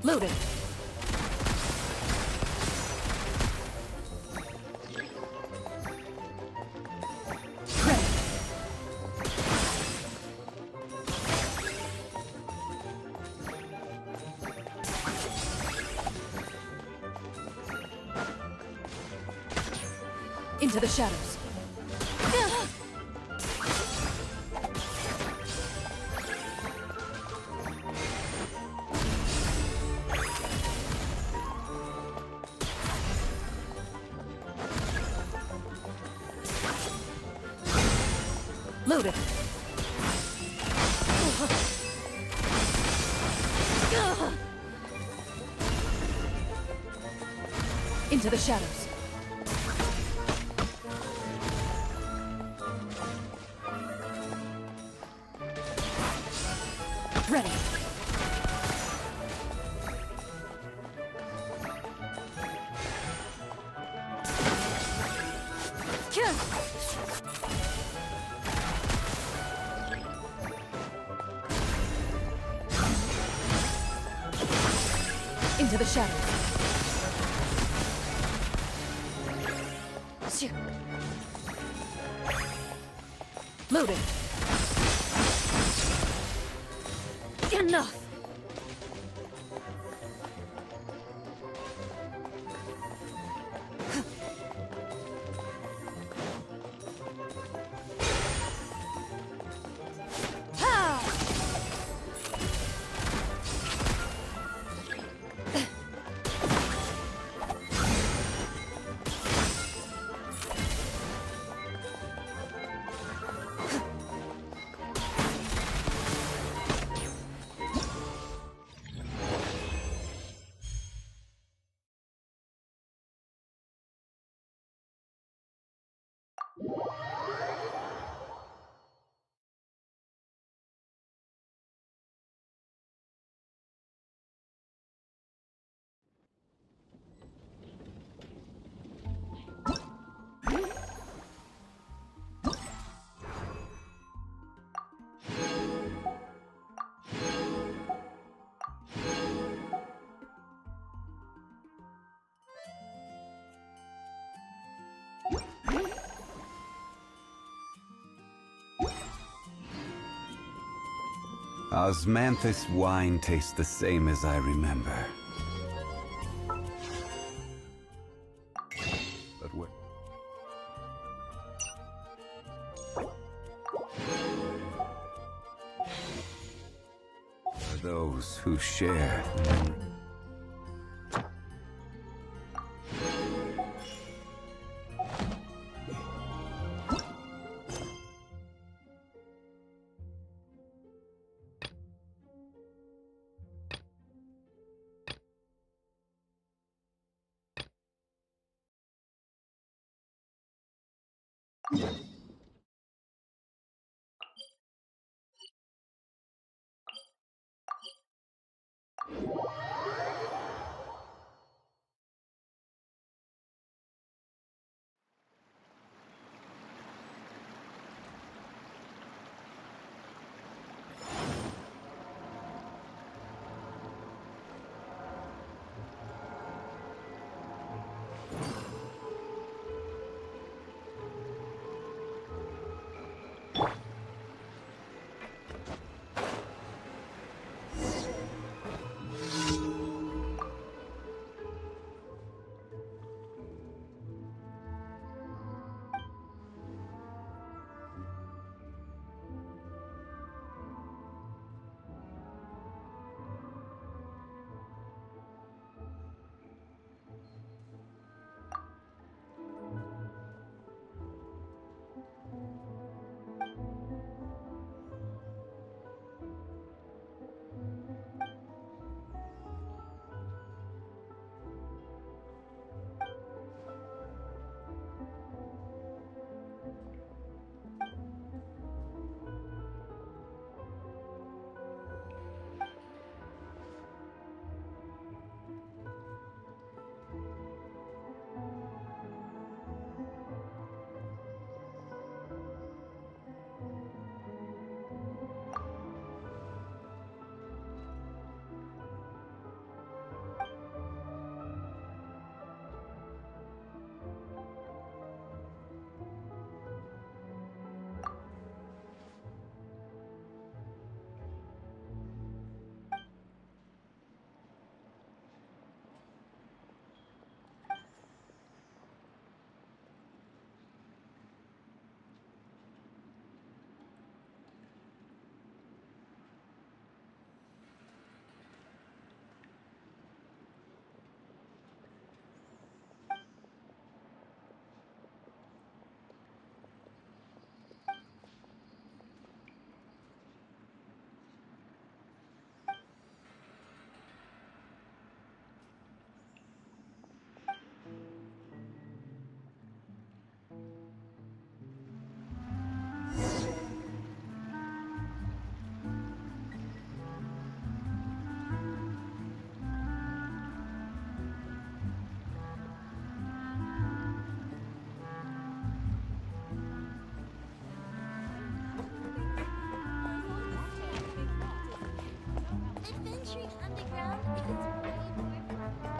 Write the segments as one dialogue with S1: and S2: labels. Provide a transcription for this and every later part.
S1: Loaded. Ready. Into the shadows. Loaded. Into the shadows. Ready. Into the shadows. Loaded. Enough.
S2: Osmanthus wine tastes the same as I remember. But what? For those who share the memory.
S3: Adventuring underground is way more fun.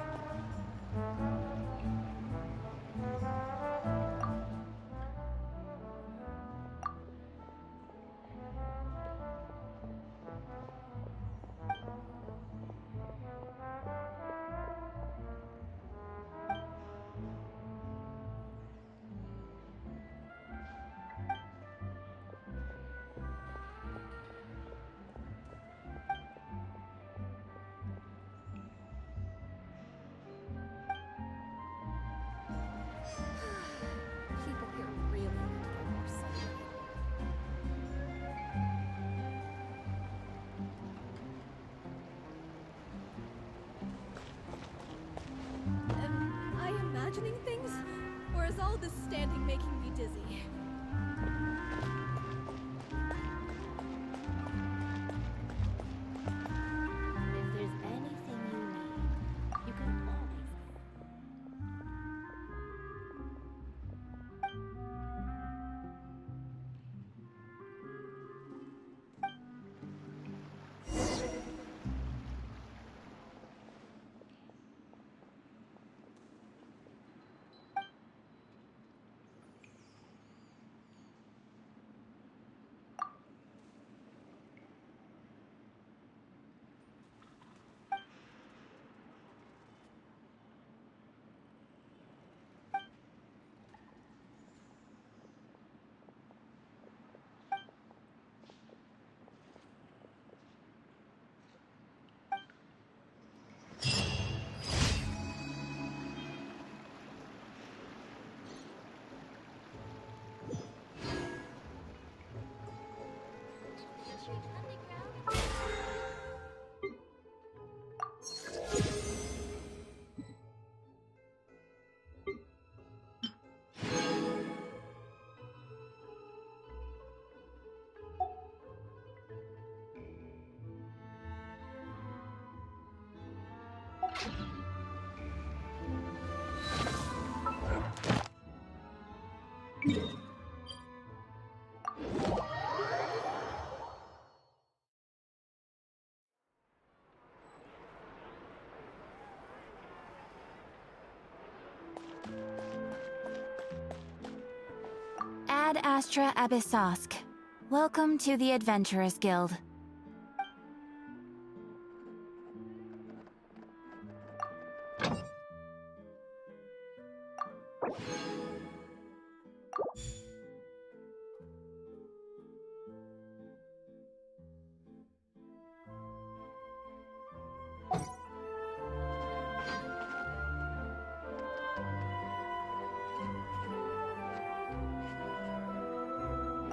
S1: People here really need to get more sunlight. Am I imagining things? Or is all this standing making me dizzy?
S3: If there's anything you need, you can always.
S4: Ad Astra Abyssosk. Welcome to the Adventurers Guild.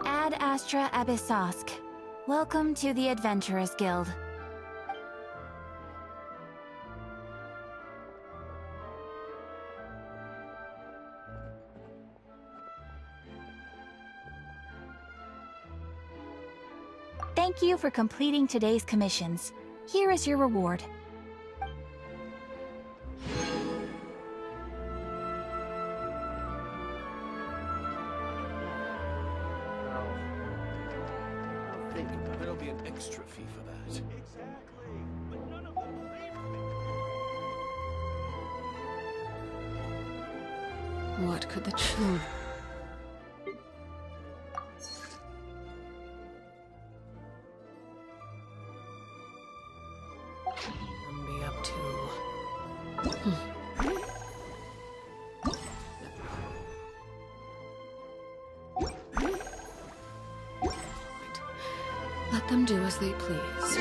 S4: Ad Astra Abyssosk. Welcome to the Adventurers Guild. Thank you for completing today's commissions. Here is your reward.
S5: I think there'll be an extra fee for that.
S6: Exactly, but none of them paid for me.
S7: What could the children... be up to? Let them do as they please.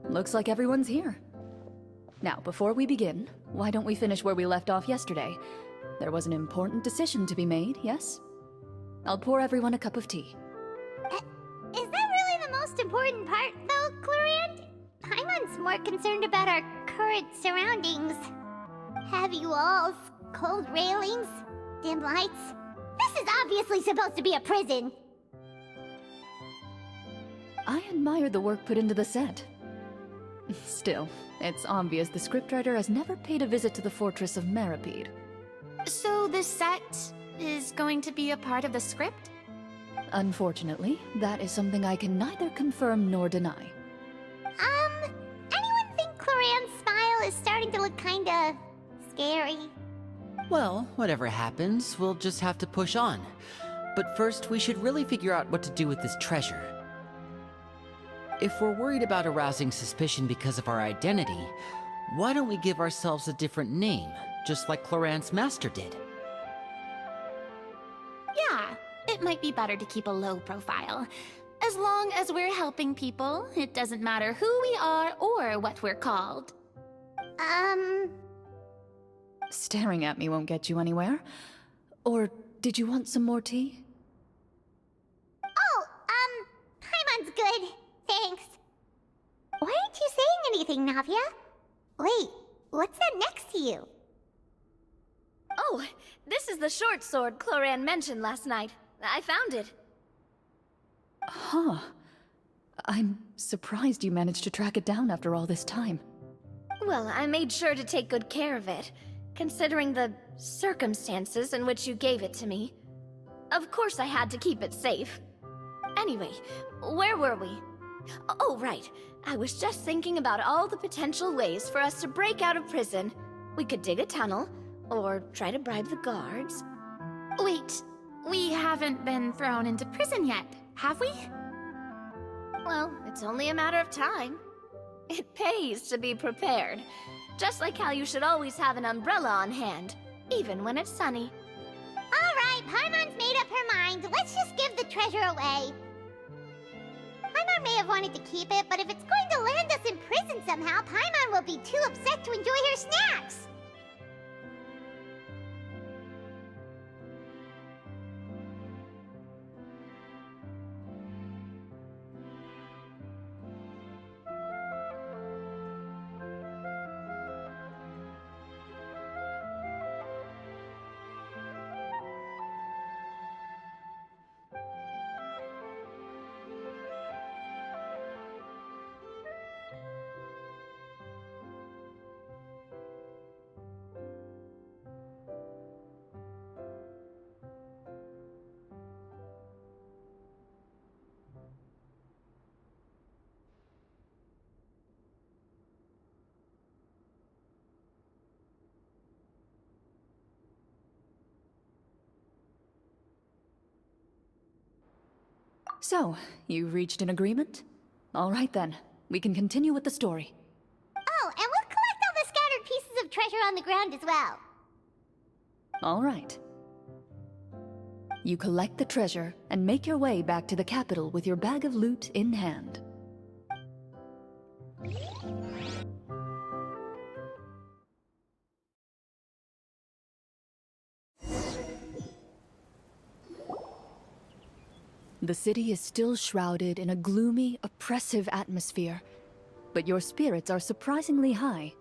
S8: Looks like everyone's here. Now, before we begin, why don't we finish where we left off yesterday? There was an important decision to be made, yes? I'll pour everyone a cup of tea.
S3: Is that really the most important part, though, Clorian? Paimon's more concerned about our current surroundings. Heavy walls, cold railings, dim lights. This is obviously supposed to be a prison.
S8: I admired the work put into the set. Still, it's obvious the scriptwriter has never paid a visit to the fortress of Meripede.
S9: So the set is going to be a part of the script?
S8: Unfortunately, that is something I can neither confirm nor deny.
S3: Anyone think Clorian's smile is starting to look kinda scary?
S10: Well, whatever happens, we'll just have to push on. But first, we should really figure out what to do with this treasure. If we're worried about arousing suspicion because of our identity, why don't we give ourselves a different name, just like Cloran's master did?
S9: Yeah, it might be better to keep a low profile. As long as we're helping people, it doesn't matter who we are or what we're called.
S8: Staring at me won't get you anywhere. Or did you want some more tea?
S3: Oh, Paimon's good. Thanks. Why aren't you saying anything, Navia? Wait, what's that next to you?
S1: Oh, this is the short sword Cloran mentioned last night. I found it.
S8: Huh. I'm surprised you managed to track it down after all this time.
S1: Well, I made sure to take good care of it, considering the circumstances in which you gave it to me. Of course I had to keep it safe. Anyway, where were we? Oh, right. I was just thinking about all the potential ways for us to break out of prison. We could dig a tunnel, or try to bribe the guards.
S9: Wait, we haven't been thrown into prison yet, have we?
S1: Well, it's only a matter of time. It pays to be prepared. Just like how you should always have an umbrella on hand, even when it's sunny.
S3: Alright, Paimon's made up her mind. Let's just give the treasure away. Paimon may have wanted to keep it, but if it's going to land us in prison somehow, Paimon will be too upset to enjoy her snacks.
S8: So, you've reached an agreement? All right then, we can continue with the story.
S3: Oh, and we'll collect all the scattered pieces of treasure on the ground as well.
S8: All right. You collect the treasure and make your way back to the capital with your bag of loot in hand. The city is still shrouded in a gloomy, oppressive atmosphere, but your spirits are surprisingly high.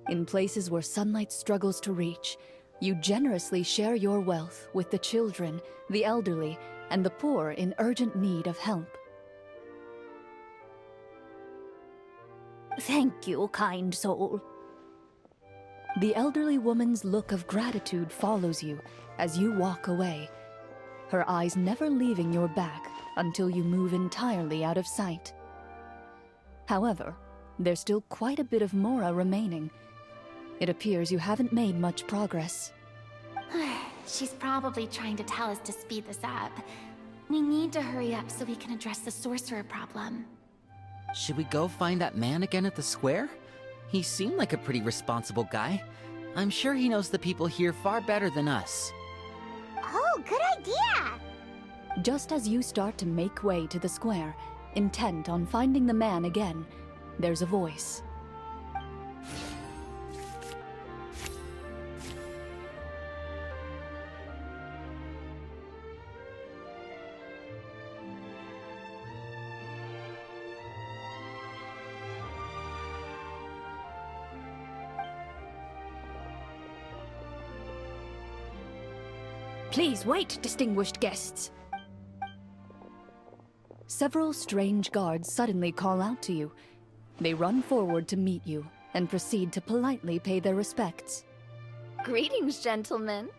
S8: In places where sunlight struggles to reach, you generously share your wealth with the children, the elderly, and the poor in urgent need of help.
S11: Thank you, kind soul.
S8: The elderly woman's look of gratitude follows you as you walk away, her eyes never leaving your back until you move entirely out of sight. However, there's still quite a bit of Mora remaining. It appears you haven't made much progress.
S9: She's probably trying to tell us to speed this up. We need to hurry up so we can address the sorcerer problem.
S10: Should we go find that man again at the square? He seemed like a pretty responsible guy. I'm sure he knows the people here far better than us.
S3: Oh, good idea!
S8: Just as you start to make way to the square, intent on finding the man again, there's a voice.
S11: Please wait, distinguished guests.
S8: Several strange guards suddenly call out to you. They run forward to meet you and proceed to politely pay their respects.
S1: Greetings, gentlemen.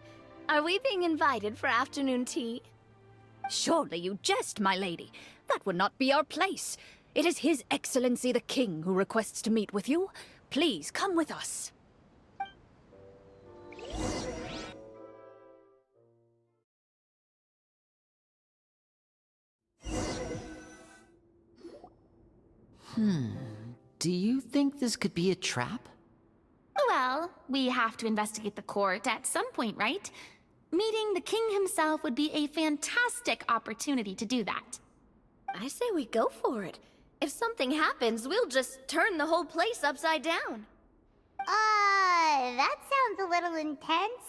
S1: Are we being invited for afternoon tea?
S11: Surely you jest, my lady. That would not be our place. It is His Excellency the King who requests to meet with you. Please come with us.
S10: Do you think this could be a trap?
S9: Well, we have to investigate the court at some point, right? Meeting the king himself would be a fantastic opportunity to do that.
S1: I say we go for it. If something happens, we'll just turn the whole place upside down.
S3: That sounds a little intense.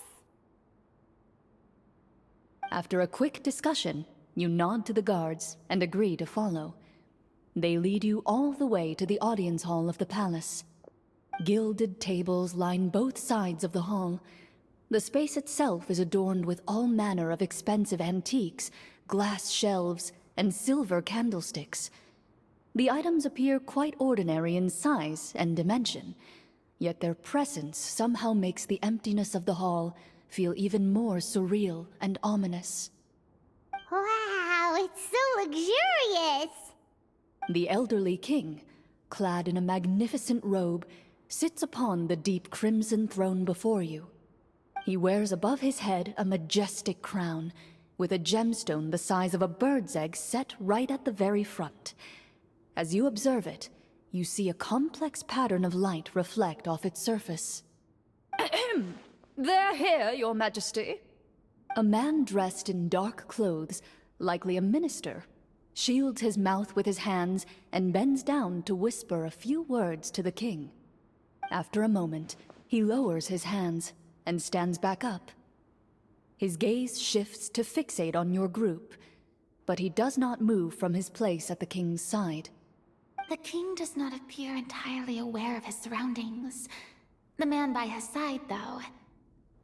S8: After a quick discussion, you nod to the guards and agree to follow. They lead you all the way to the audience hall of the palace. Gilded tables line both sides of the hall. The space itself is adorned with all manner of expensive antiques, glass shelves, and silver candlesticks. The items appear quite ordinary in size and dimension, yet their presence somehow makes the emptiness of the hall feel even more surreal and ominous.
S3: Wow, it's so luxurious!
S8: The elderly king, clad in a magnificent robe, sits upon the deep crimson throne before you. He wears above his head a majestic crown, with a gemstone the size of a bird's egg set right at the very front. As you observe it, you see a complex pattern of light reflect off its surface. They're here, Your Majesty. A man dressed in dark clothes, likely a minister, shields his mouth with his hands and bends down to whisper a few words to the king. After a moment, he lowers his hands and stands back up. His gaze shifts to fixate on your group, but he does not move from his place at the king's side.
S9: The king does not appear entirely aware of his surroundings. The man by his side, though.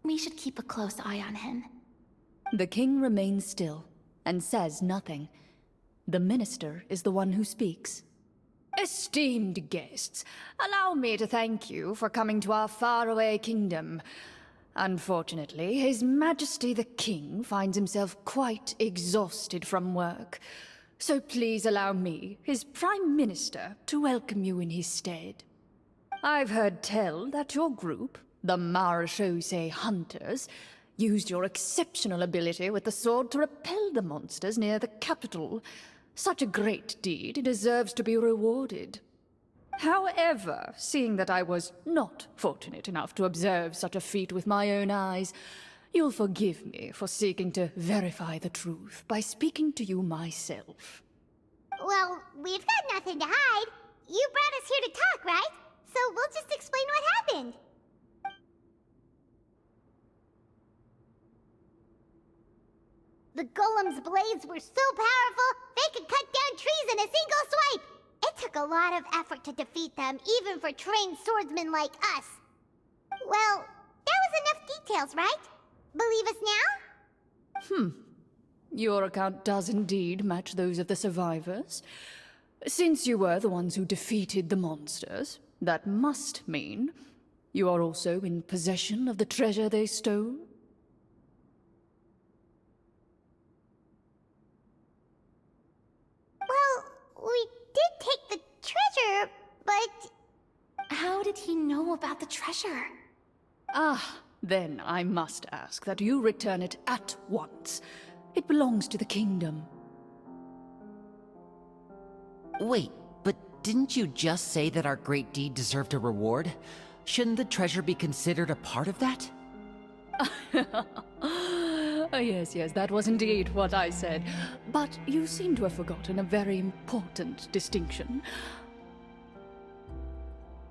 S9: We should keep a close eye on him.
S8: The king remains still and says nothing. The minister is the one who speaks. Esteemed guests, allow me to thank you for coming to our faraway kingdom. Unfortunately, His Majesty the King finds himself quite exhausted from work. So please allow me, his Prime Minister, to welcome you in his stead. I've heard tell that your group, the Marechaussee Hunters, used your exceptional ability with the sword to repel the monsters near the capital. Such a great deed deserves to be rewarded. However, seeing that I was not fortunate enough to observe such a feat with my own eyes, you'll forgive me for seeking to verify the truth by speaking to you myself.
S3: Well, we've got nothing to hide. You brought us here to talk, right? So we'll just explain what happened. The golem's blades were so powerful, they could cut down trees in a single swipe. It took a lot of effort to defeat them, even for trained swordsmen like us. Well, that was enough details, right? Believe us now?
S8: Your account does indeed match those of the survivors. Since you were the ones who defeated the monsters, that must mean you are also in possession of the treasure they stole?
S3: Well, we did take the treasure, but...
S9: How did he know about the treasure?
S8: Then I must ask that you return it at once. It belongs to the kingdom.
S10: Wait, but didn't you just say that our great deed deserved a reward? Shouldn't the treasure be considered a part of that?
S8: Yes, that was indeed what I said. But you seem to have forgotten a very important distinction.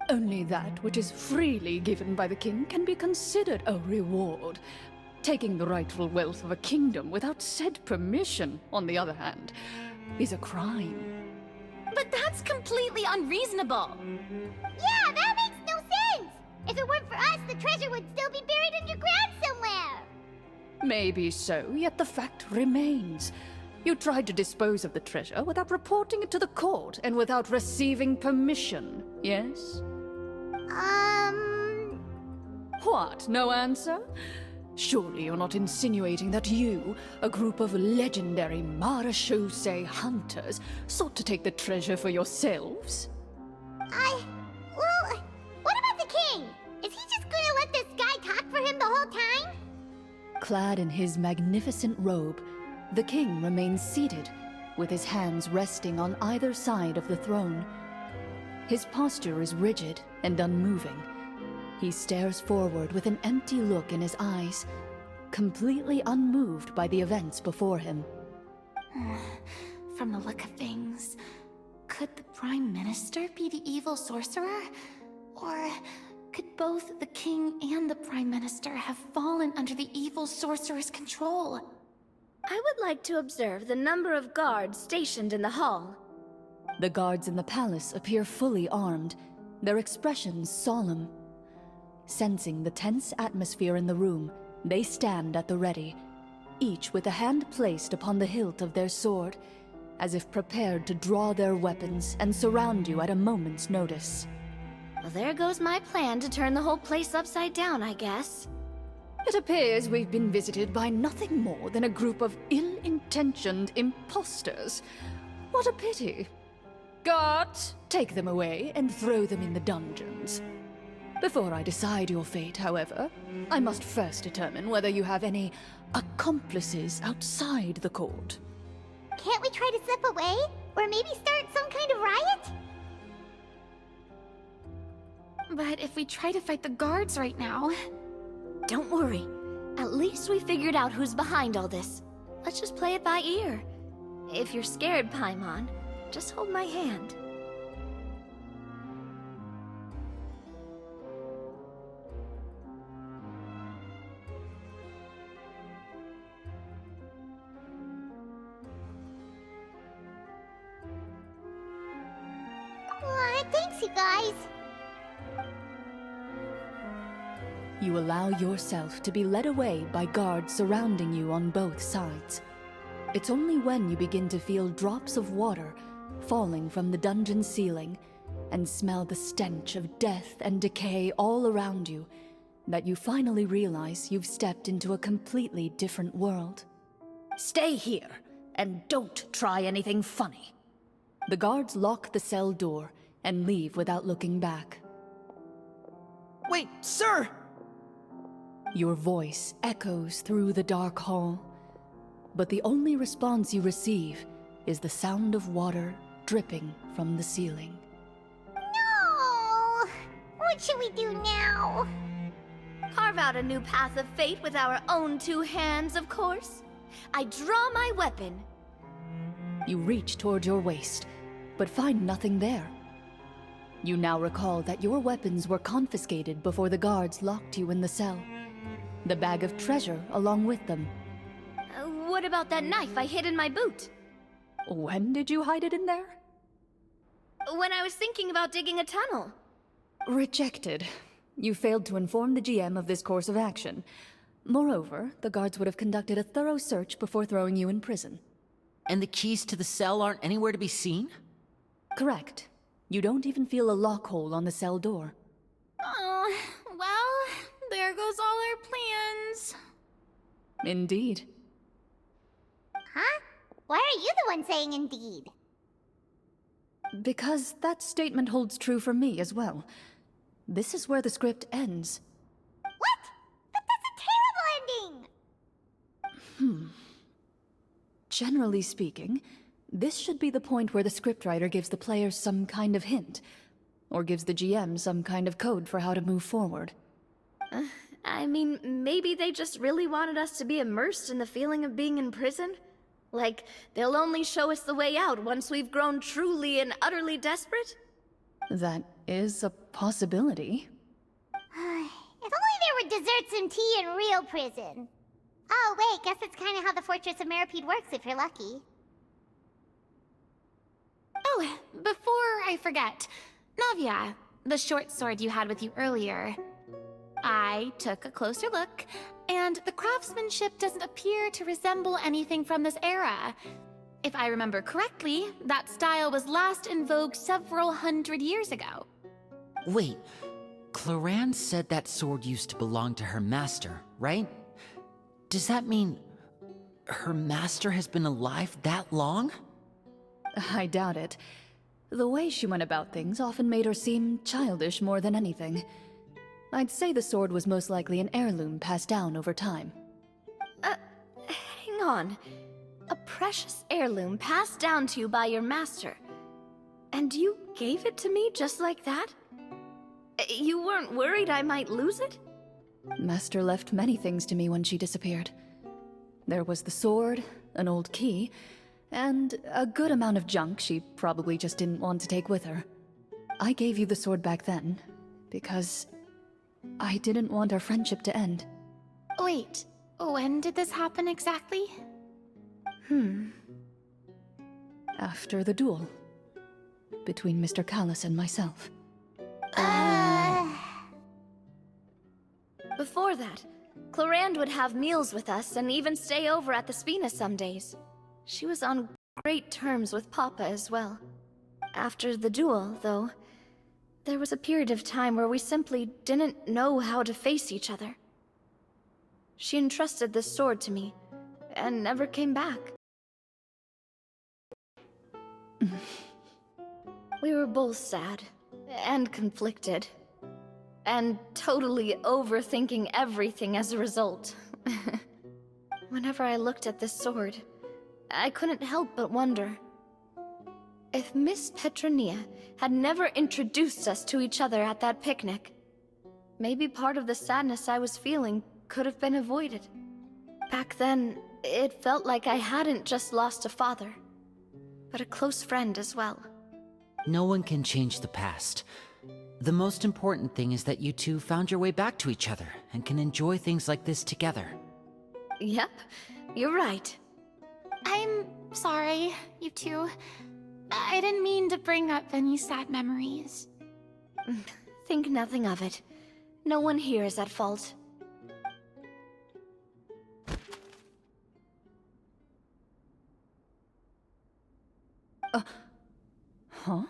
S8: Only that which is freely given by the king can be considered a reward. Taking the rightful wealth of a kingdom without said permission, on the other hand, is a crime.
S9: But that's completely unreasonable.
S3: Yeah, that makes no sense! If it weren't for us, the treasure would still be buried underground somewhere!
S8: Maybe so, yet the fact remains. You tried to dispose of the treasure without reporting it to the court and without receiving permission, yes? What, no answer? Surely you're not insinuating that you, a group of legendary Marechaussee hunters, sought to take the treasure for yourselves?
S3: Well, what about the king? Is he just gonna let this guy talk for him the whole time?
S8: Clad in his magnificent robe, the king remains seated, with his hands resting on either side of the throne. His posture is rigid and unmoving. He stares forward with an empty look in his eyes, completely unmoved by the events before him.
S9: From the look of things, could the Prime Minister be the evil sorcerer? Or could both the King and the Prime Minister have fallen under the evil sorcerer's control?
S1: I would like to observe the number of guards stationed in the hall.
S8: The guards in the palace appear fully armed, their expressions solemn. Sensing the tense atmosphere in the room, they stand at the ready, each with a hand placed upon the hilt of their sword, as if prepared to draw their weapons and surround you at a moment's notice.
S1: Well, there goes my plan to turn the whole place upside down, I guess.
S8: It appears we've been visited by nothing more than a group of ill-intentioned imposters. What a pity. Guards, take them away and throw them in the dungeons. Before I decide your fate, however, I must first determine whether you have any accomplices outside the court.
S3: Can't we try to slip away? Or maybe start some kind of riot?
S9: But if we try to fight the guards right now...
S1: Don't worry. At least we figured out who's behind all this. Let's just play it by ear. If you're scared, Paimon, just hold my hand.
S3: Thanks, you guys.
S8: You allow yourself to be led away by guards surrounding you on both sides. It's only when you begin to feel drops of water falling from the dungeon ceiling and smell the stench of death and decay all around you that you finally realize you've stepped into a completely different world.
S11: Stay here, and don't try anything funny.
S8: The guards lock the cell door and leave without looking back.
S10: Wait, sir!
S8: Your voice echoes through the dark hall, but the only response you receive is the sound of water dripping from the ceiling.
S3: No! What should we do now?
S1: Carve out a new path of fate with our own two hands, of course. I draw my weapon.
S8: You reach toward your waist, but find nothing there. You now recall that your weapons were confiscated before the guards locked you in the cell. The bag of treasure along with them.
S1: What about that knife I hid in my boot?
S8: When did you hide it in there?
S1: When I was thinking about digging a tunnel.
S8: Rejected. You failed to inform the GM of this course of action. Moreover, the guards would have conducted a thorough search before throwing you in prison.
S10: And the keys to the cell aren't anywhere to be seen?
S8: Correct. You don't even feel a lock hole on the cell door.
S9: Oh, well, there goes all our plans.
S8: Indeed.
S3: Huh? Why are you the one saying indeed?
S8: Because that statement holds true for me as well. This is where the script ends.
S3: What? But that's a terrible ending!
S8: Generally speaking, this should be the point where the scriptwriter gives the players some kind of hint, or gives the GM some kind of code for how to move forward.
S1: I mean, maybe they just really wanted us to be immersed in the feeling of being in prison? Like, they'll only show us the way out once we've grown truly and utterly desperate?
S8: That is a possibility.
S3: If only there were desserts and tea in real prison. Oh, wait, guess that's kind of how the Fortress of Meripede works if you're lucky.
S9: Oh, before I forget, Navia, the short sword you had with you earlier. I took a closer look, and the craftsmanship doesn't appear to resemble anything from this era. If I remember correctly, that style was last in vogue several hundred years ago.
S10: Wait, Cloran said that sword used to belong to her master, right? Does that mean her master has been alive that long?
S8: I doubt it. The way she went about things often made her seem childish more than anything. I'd say the sword was most likely an heirloom passed down over time.
S1: Hang on. A precious heirloom passed down to you by your master. And you gave it to me just like that? You weren't worried I might lose it?
S8: Master left many things to me when she disappeared. There was the sword, an old key, and a good amount of junk she probably just didn't want to take with her. I gave you the sword back then, because I didn't want our friendship to end.
S9: Wait, when did this happen exactly?
S8: After the duel. Between Mr. Callis and myself.
S1: Before that, Clorand would have meals with us and even stay over at the Spina some days. She was on great terms with Papa as well. After the duel, though, there was a period of time where we simply didn't know how to face each other. She entrusted this sword to me, and never came back. We were both sad, and conflicted, and totally overthinking everything as a result. Whenever I looked at this sword, I couldn't help but wonder. If Miss Petronia had never introduced us to each other at that picnic, maybe part of the sadness I was feeling could have been avoided. Back then, it felt like I hadn't just lost a father, but a close friend as well.
S10: No one can change the past. The most important thing is that you two found your way back to each other and can enjoy things like this together.
S1: Yep, you're right.
S9: I'm sorry, you two. I didn't mean to bring up any sad memories.
S1: Think nothing of it. No one here is at fault.
S8: Huh?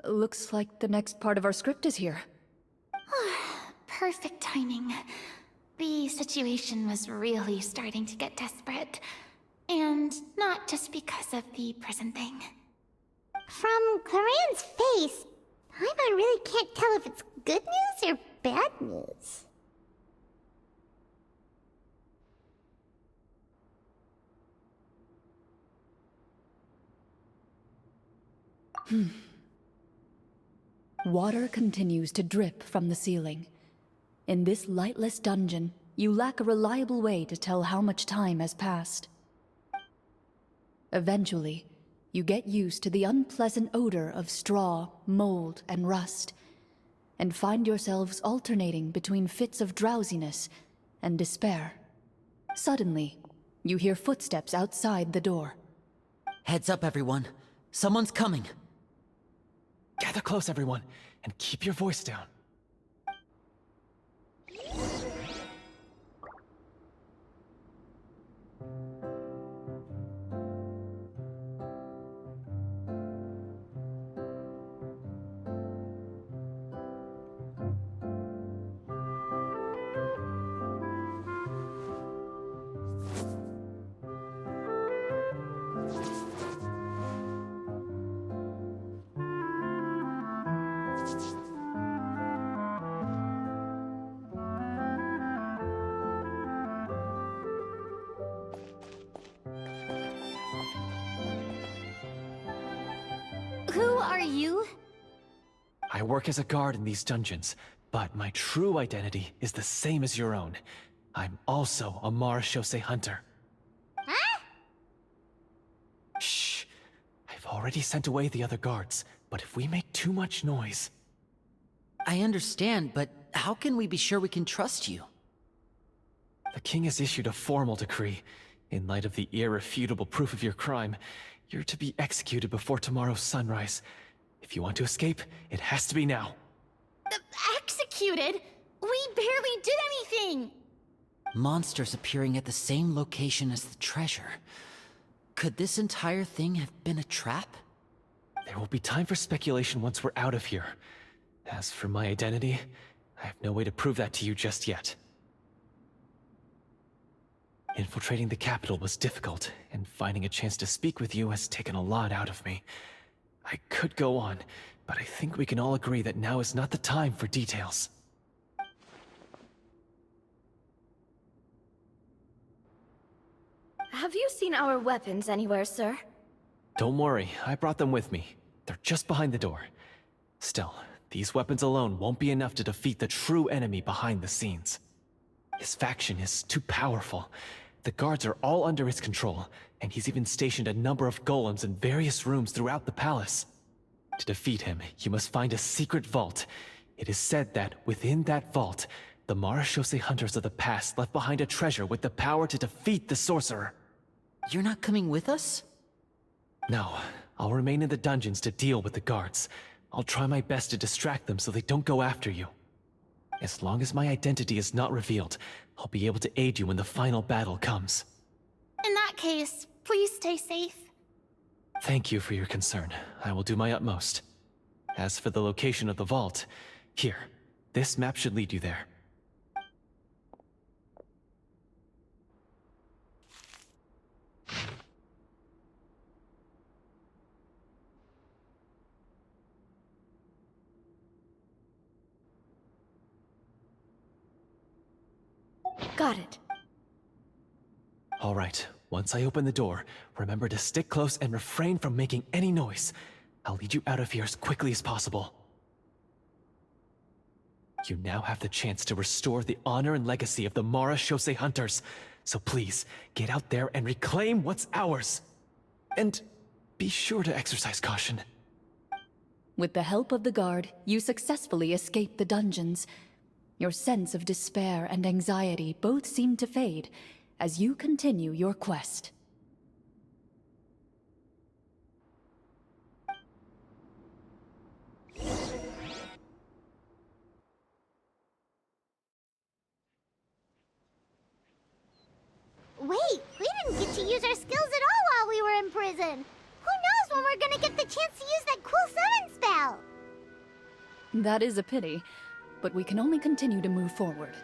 S8: Looks like the next part of our script is here.
S9: Perfect timing. The situation was really starting to get desperate. And not just because of the prison thing.
S3: From Claren's face, Paimon really can't tell if it's good news or bad news.
S8: Water continues to drip from the ceiling. In this lightless dungeon, you lack a reliable way to tell how much time has passed. Eventually, you get used to the unpleasant odor of straw, mold, and rust, and find yourselves alternating between fits of drowsiness and despair. Suddenly, you hear footsteps outside the door.
S10: Heads up, everyone. Someone's coming.
S12: Gather close, everyone, and keep your voice down.
S3: Who are you?
S12: I work as a guard in these dungeons, but my true identity is the same as your own. I'm also a marechaussee hunter.
S3: Huh?
S12: Shh. I've already sent away the other guards, but if we make too much noise...
S10: I understand, but how can we be sure we can trust you?
S12: The king has issued a formal decree. In light of the irrefutable proof of your crime, you're to be executed before tomorrow's sunrise. If you want to escape, it has to be now.
S9: Executed? We barely did anything!
S10: Monsters appearing at the same location as the treasure. Could this entire thing have been a trap?
S12: There will be time for speculation once we're out of here. As for my identity, I have no way to prove that to you just yet. Infiltrating the capital was difficult, and finding a chance to speak with you has taken a lot out of me. I could go on, but I think we can all agree that now is not the time for details.
S1: Have you seen our weapons anywhere, sir?
S12: Don't worry, I brought them with me. They're just behind the door. Still, these weapons alone won't be enough to defeat the true enemy behind the scenes. His faction is too powerful. The guards are all under his control, and he's even stationed a number of golems in various rooms throughout the palace. To defeat him, you must find a secret vault. It is said that within that vault, the marechaussee hunters of the past left behind a treasure with the power to defeat the sorcerer.
S10: You're not coming with us?
S12: No, I'll remain in the dungeons to deal with the guards. I'll try my best to distract them so they don't go after you. As long as my identity is not revealed, I'll be able to aid you when the final battle comes.
S9: In that case, please stay safe.
S12: Thank you for your concern. I will do my utmost. As for the location of the vault, here, this map should lead you there.
S1: Got it.
S12: All right, once I open the door, remember to stick close and refrain from making any noise. I'll lead you out of here as quickly as possible. You now have the chance to restore the honor and legacy of the Mara Shosei Hunters. So please, get out there and reclaim what's ours. And be sure to exercise caution.
S8: With the help of the guard, you successfully escape the dungeons. Your sense of despair and anxiety both seem to fade as you continue your quest.
S3: Wait, we didn't get to use our skills at all while we were in prison. Who knows when we're gonna get the chance to use that cool summon spell?
S8: That is a pity, but we can only continue to move forward.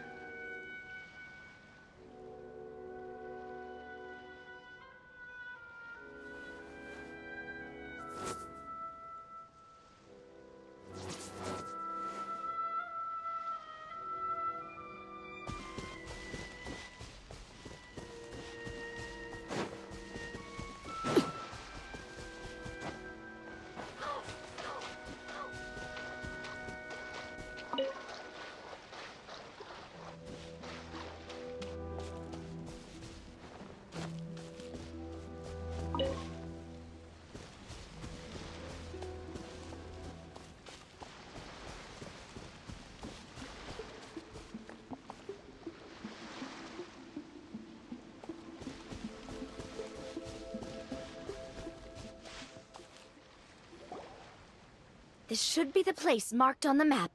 S1: This should be the place marked on the map.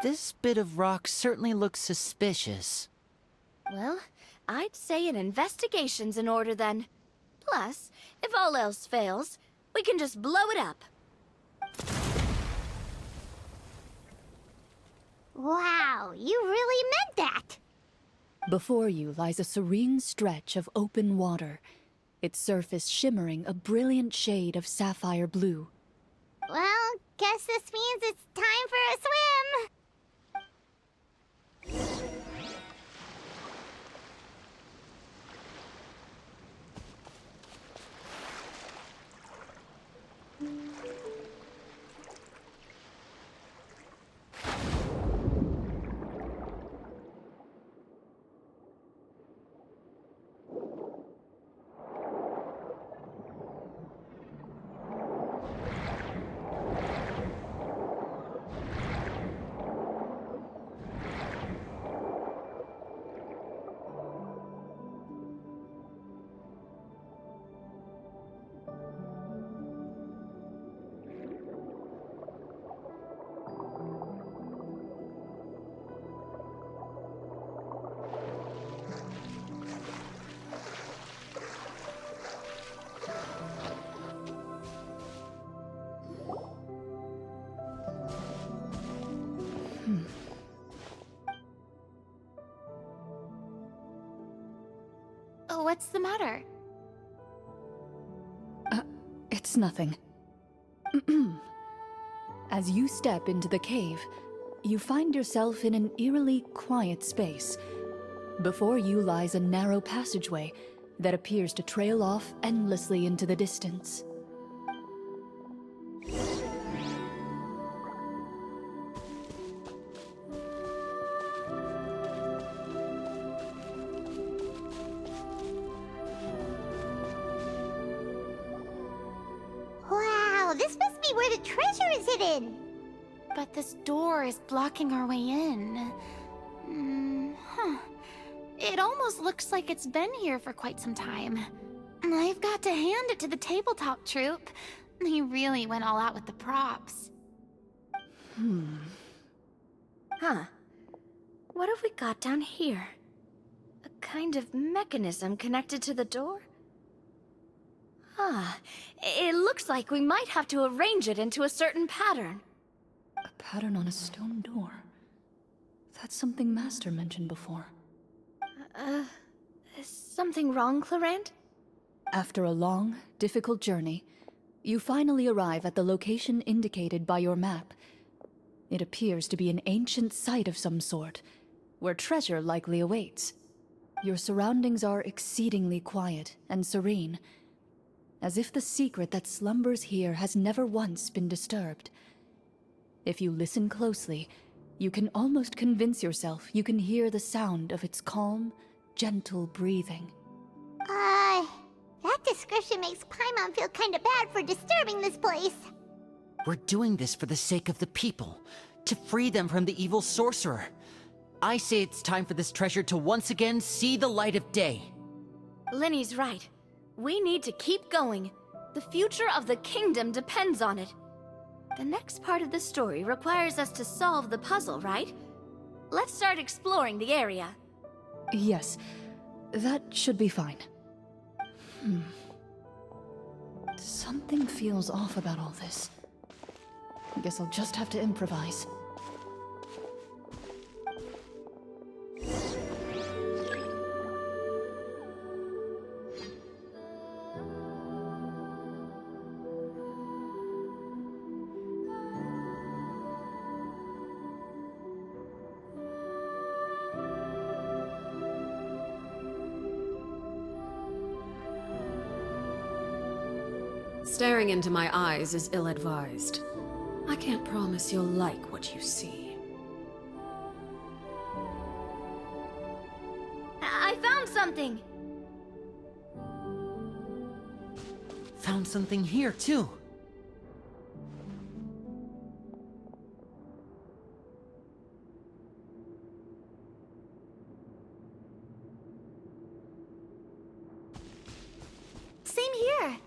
S10: This bit of rock certainly looks suspicious.
S1: Well, I'd say an investigation's in order then. Plus, if all else fails, we can just blow it up.
S3: Wow, you really meant that!
S8: Before you lies a serene stretch of open water, its surface shimmering a brilliant shade of sapphire blue.
S3: Well, guess this means it's time for a swim!
S9: Oh, what's the matter?
S8: It's nothing. As you step into the cave, you find yourself in an eerily quiet space. Before you lies a narrow passageway that appears to trail off endlessly into the distance.
S3: Wow, this must be where the treasure is hidden!
S9: But this door is blocking our way in. It almost looks like it's been here for quite some time. I've got to hand it to the tabletop troupe. They really went all out with the props.
S1: Huh. What have we got down here? A kind of mechanism connected to the door? Ah, it looks like we might have to arrange it into a certain pattern.
S8: A pattern on a stone door. That's something Master mentioned before.
S1: Is something wrong, Clarant?
S8: After a long, difficult journey, you finally arrive at the location indicated by your map. It appears to be an ancient site of some sort, where treasure likely awaits. Your surroundings are exceedingly quiet and serene, as if the secret that slumbers here has never once been disturbed. If you listen closely, you can almost convince yourself you can hear the sound of its calm, gentle breathing.
S3: That description makes Paimon feel kinda bad for disturbing this place.
S10: We're doing this for the sake of the people, to free them from the evil sorcerer. I say it's time for this treasure to once again see the light of day.
S1: Linny's right. We need to keep going. The future of the kingdom depends on it. The next part of the story requires us to solve the puzzle, right? Let's start exploring the area.
S8: Yes, that should be fine. Something feels off about all this. I guess I'll just have to improvise.
S7: Staring into my eyes is ill-advised. I can't promise you'll like what you see.
S1: I found something!
S10: Found something here, too.
S3: Same here.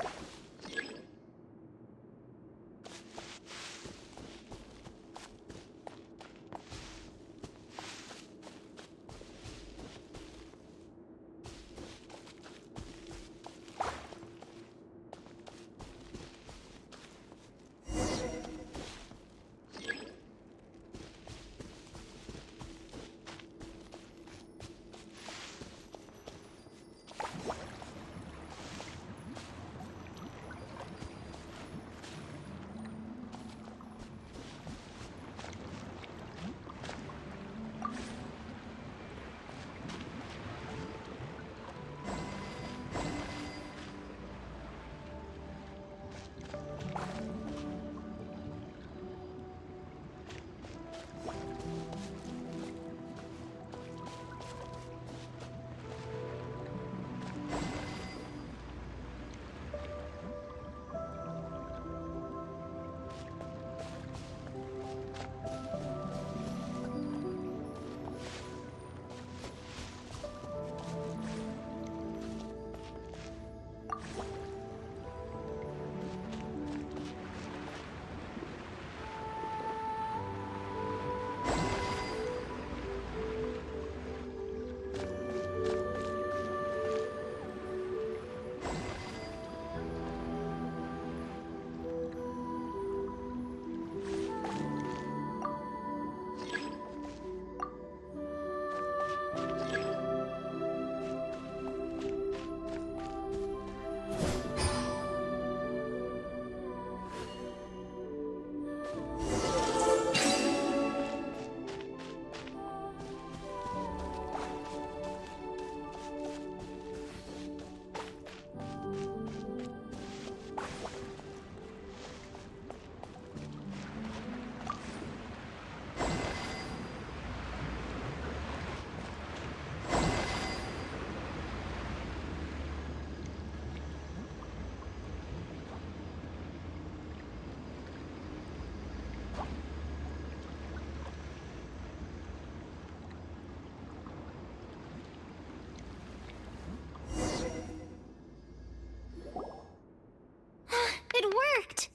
S3: It worked!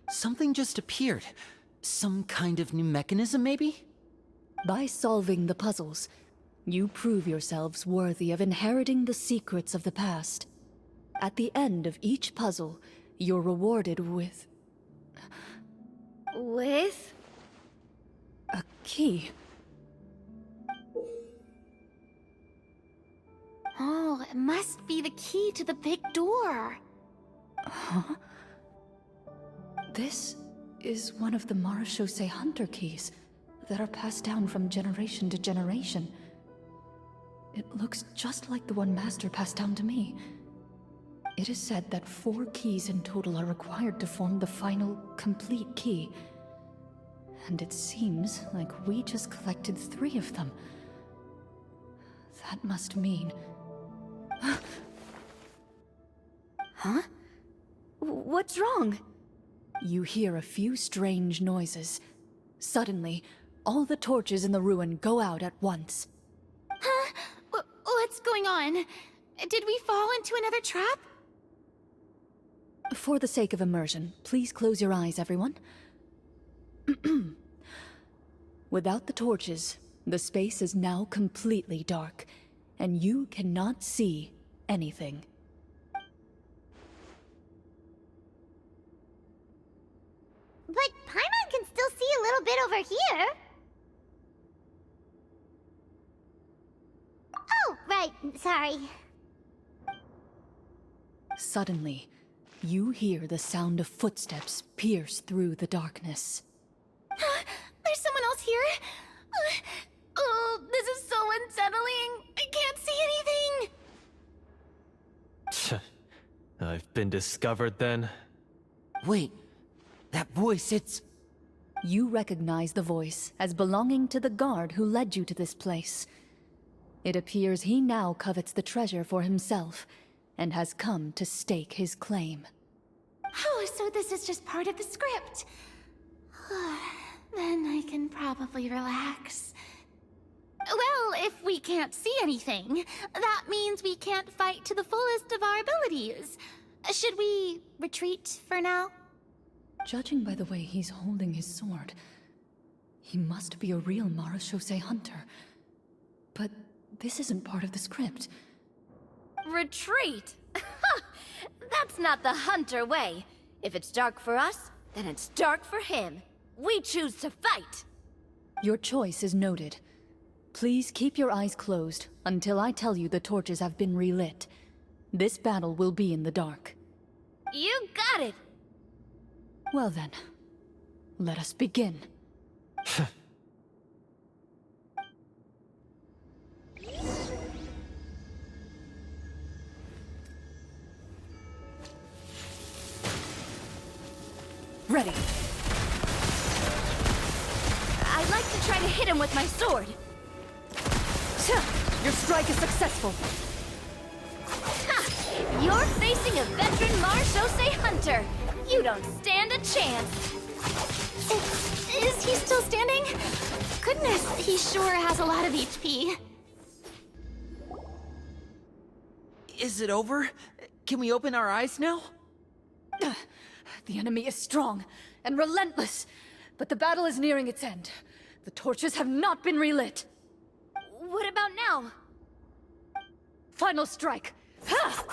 S10: Something just appeared. Some kind of new mechanism, maybe?
S8: By solving the puzzles, you prove yourselves worthy of inheriting the secrets of the past. At the end of each puzzle, you're rewarded with
S1: With?
S8: a key.
S9: Oh, it must be the key to the big door.
S8: Huh? This is one of the Marechaussee Hunter keys that are passed down from generation to generation. It looks just like the one Master passed down to me. It is said that 4 keys in total are required to form the final, complete key. And it seems like we just collected 3 of them. That must mean...
S1: Huh? What's wrong?
S8: You hear a few strange noises. Suddenly, all the torches in the ruin go out at once.
S9: Huh? What's going on? Did we fall into another trap?
S8: For the sake of immersion, please close your eyes, everyone. Without the torches, the space is now completely dark, and you cannot see anything.
S3: But Paimon can still see a little bit over here. Oh, right, sorry.
S8: Suddenly, you hear the sound of footsteps pierce through the darkness.
S9: There's someone else here? Oh, this is so unsettling. I can't see anything.
S12: I've been discovered then?
S10: Wait, that voice, it's...
S8: You recognize the voice as belonging to the guard who led you to this place. It appears he now covets the treasure for himself, and has come to stake his claim.
S9: Oh, so this is just part of the script. Then I can probably relax. Well, if we can't see anything, that means we can't fight to the fullest of our abilities. Should we retreat for now?
S8: Judging by the way he's holding his sword, he must be a real Marechaussee hunter. But this isn't part of the script.
S1: Retreat? That's not the hunter way. If it's dark for us, then it's dark for him. We choose to fight.
S8: Your choice is noted. Please keep your eyes closed until I tell you the torches have been relit. This battle will be in the dark.
S1: You got it!
S8: Well then, let us begin. Ready.
S1: I'd like to try to hit him with my sword.
S8: Your strike is successful.
S1: Ha! You're facing a veteran Marechaussee hunter. You don't stand a chance.
S9: Is he still standing? Goodness, he sure has a lot of HP.
S10: Is it over? Can we open our eyes now?
S8: The enemy is strong and relentless, but the battle is nearing its end. The torches have not been relit.
S1: What about now?
S8: Final strike. Ha!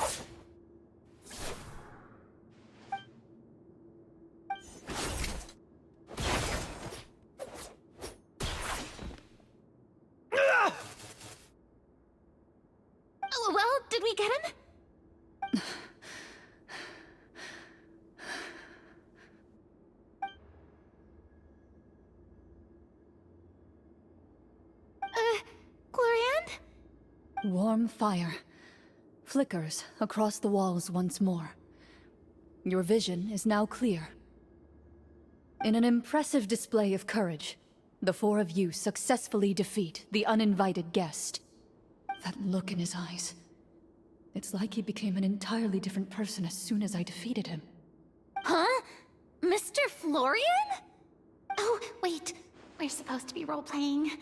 S9: Well, did we get him? Glorian?
S8: Warm fire flickers across the walls once more. Your vision is now clear. In an impressive display of courage, the 4 of you successfully defeat the uninvited guest. That look in his eyes. It's like he became an entirely different person as soon as I defeated him.
S9: Huh? Mr. Florian? Oh, wait. We're supposed to be role-playing.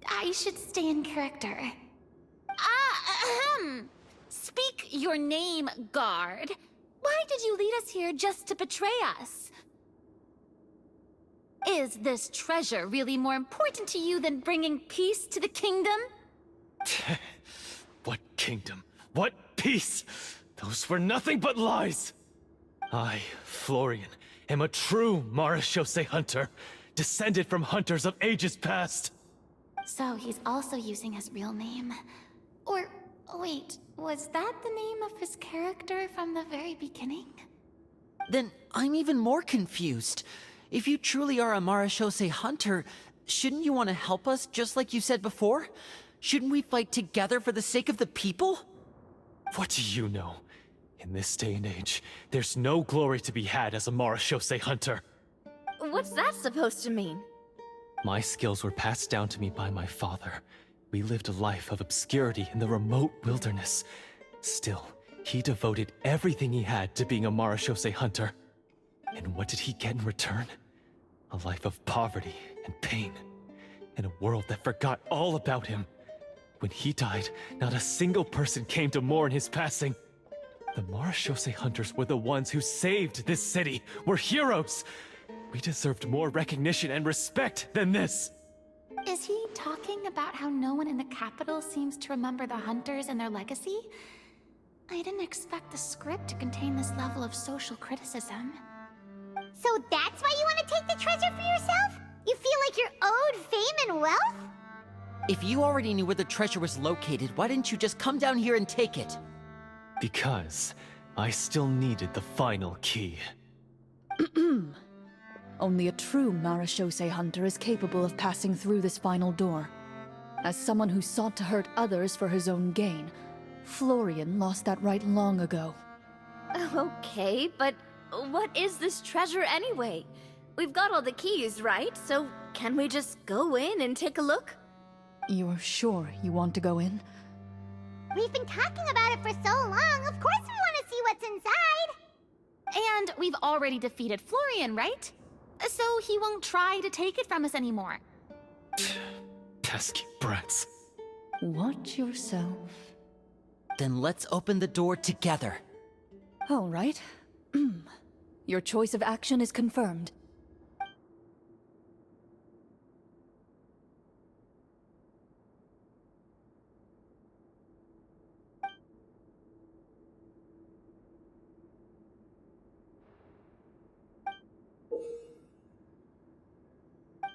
S9: I should stay in character. Speak your name, guard. Why did you lead us here just to betray us? Is this treasure really more important to you than bringing peace to the kingdom?
S12: What kingdom? What peace? Those were nothing but lies! I, Florian, am a true Marechaussee hunter, descended from hunters of ages past.
S9: So he's also using his real name. Or, wait, was that the name of his character from the very beginning?
S10: Then I'm even more confused. If you truly are a Marechaussee hunter, shouldn't you want to help us just like you said before? Shouldn't we fight together for the sake of the people?
S12: What do you know? In this day and age, there's no glory to be had as a Marechaussee hunter.
S1: What's that supposed to mean?
S12: My skills were passed down to me by my father. We lived a life of obscurity in the remote wilderness. Still, he devoted everything he had to being a Marechaussee hunter. And what did he get in return? A life of poverty and pain. In a world that forgot all about him. When he died, not a single person came to mourn his passing. The Marechaussee hunters were the ones who saved this city. We're heroes! We deserved more recognition and respect than this!
S9: Is he talking about how no one in the capital seems to remember the hunters and their legacy? I didn't expect the script to contain this level of social criticism.
S3: So that's why you want to take the treasure for yourself? You feel like you're owed fame and wealth?
S10: If you already knew where the treasure was located, why didn't you just come down here and take it?
S12: Because I still needed the final key.
S8: Only a true Marechaussee hunter is capable of passing through this final door. As someone who sought to hurt others for his own gain, Florian lost that right long ago.
S1: Okay, but what is this treasure anyway? We've got all the keys, right? So can we just go in and take a look?
S8: You're sure you want to go in?
S3: We've been talking about it for so long, of course we want to see what's inside!
S9: And we've already defeated Florian, right? So he won't try to take it from us anymore.
S12: Pesky brats.
S8: Watch yourself.
S10: Then let's open the door together.
S8: All right. Your choice of action is confirmed.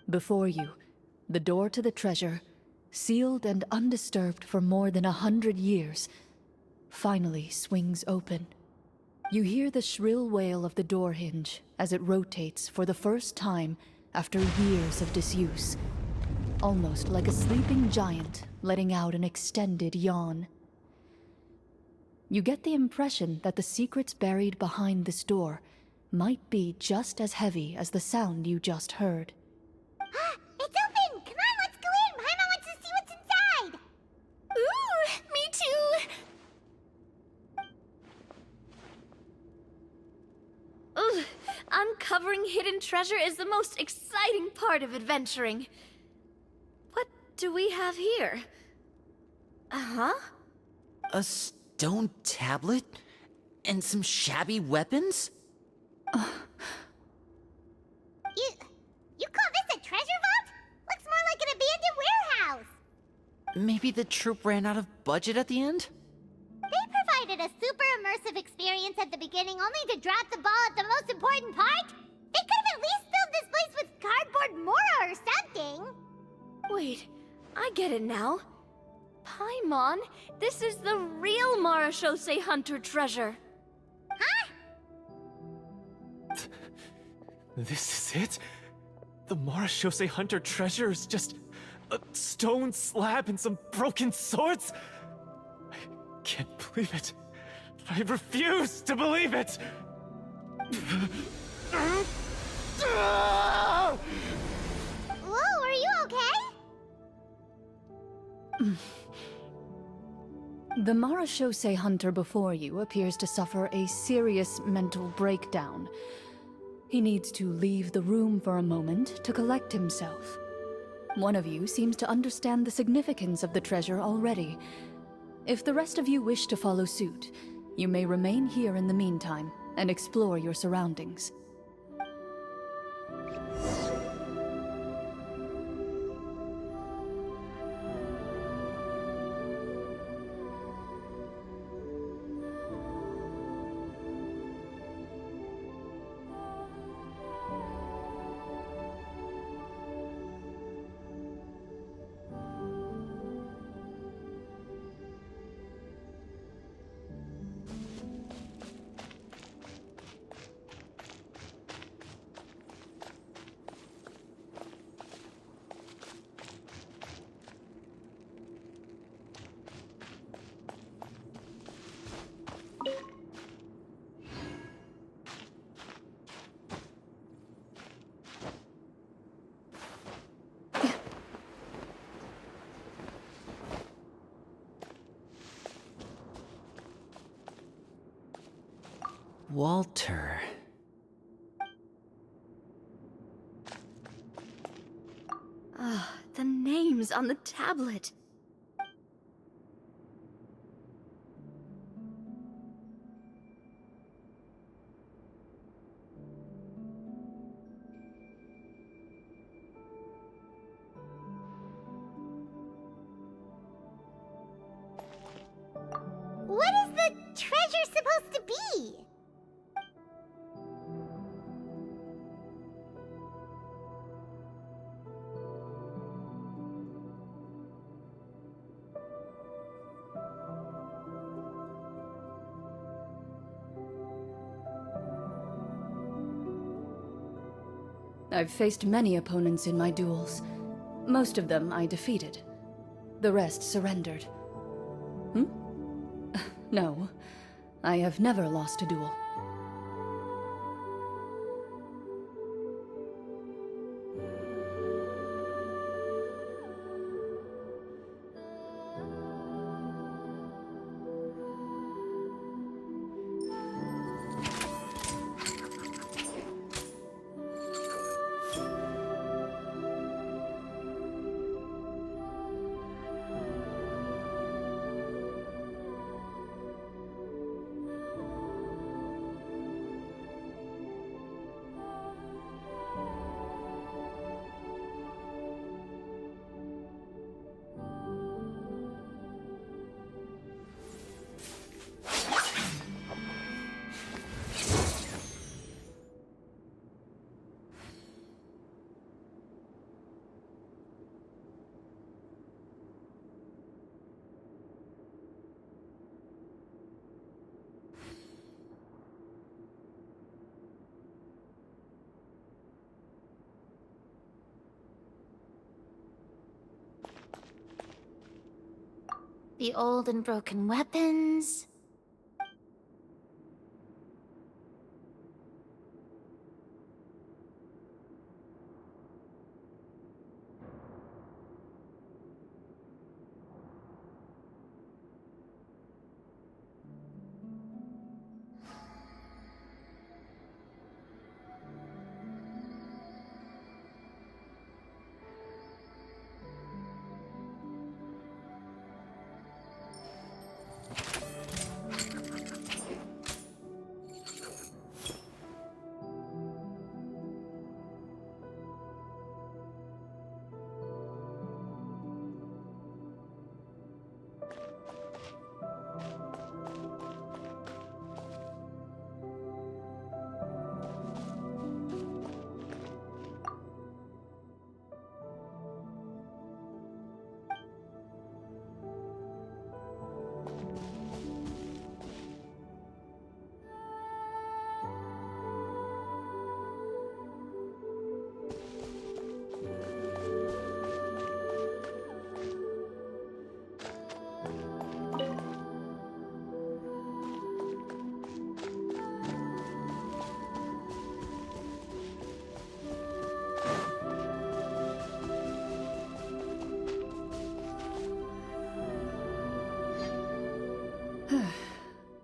S8: Before you, the door to the treasure, sealed and undisturbed for more than 100 years, finally swings open. You hear the shrill wail of the door hinge as it rotates for the first time after years of disuse, almost like a sleeping giant letting out an extended yawn. You get the impression that the secrets buried behind this door might be just as heavy as the sound you just heard.
S3: It's open! Come on, let's go in! Paimon wants to see what's inside!
S9: Ooh, me too!
S1: Ugh, uncovering hidden treasure is the most exciting part of adventuring. What do we have here? Uh-huh.
S10: A stone tablet? And some shabby weapons?
S3: You call this a treasure vault? Looks more like an abandoned warehouse!
S10: Maybe the troop ran out of budget at the end?
S3: They provided a super immersive experience at the beginning only to drop the ball at the most important part? They could have at least filled this place with cardboard mora or something!
S1: Wait, I get it now. Paimon, this is the real Marechaussee hunter treasure.
S3: Huh?
S12: This is it? The Marechaussee hunter treasure is just a stone slab and some broken swords? I can't believe it. I refuse to believe it!
S3: Whoa, are you okay?
S8: The Marechaussee hunter before you appears to suffer a serious mental breakdown. He needs to leave the room for a moment to collect himself. One of you seems to understand the significance of the treasure already. If the rest of you wish to follow suit, you may remain here in the meantime and explore your surroundings.
S10: Walter.
S1: Ah, the names on the tablet.
S3: What is the treasure supposed to be?
S8: I've faced many opponents in my duels. Most of them I defeated. The rest surrendered. No, I have never lost a duel.
S9: The old and broken weapons.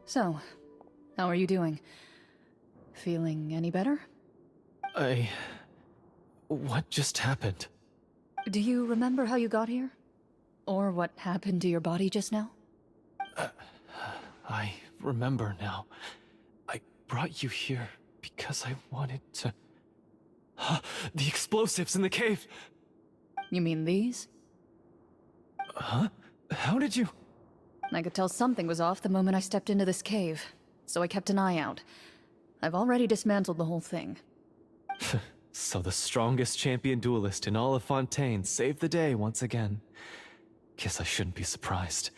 S8: So, how are you doing? Feeling any better?
S12: What just happened?
S8: Do you remember how you got here? Or what happened to your body just now?
S12: I remember now. I brought you here because I wanted to... The explosives in the cave!
S8: You mean these?
S12: Huh? How did you...
S8: I could tell something was off the moment I stepped into this cave, so I kept an eye out. I've already dismantled the whole thing.
S12: So the strongest champion duelist in all of Fontaine saved the day once again. Guess I shouldn't be surprised.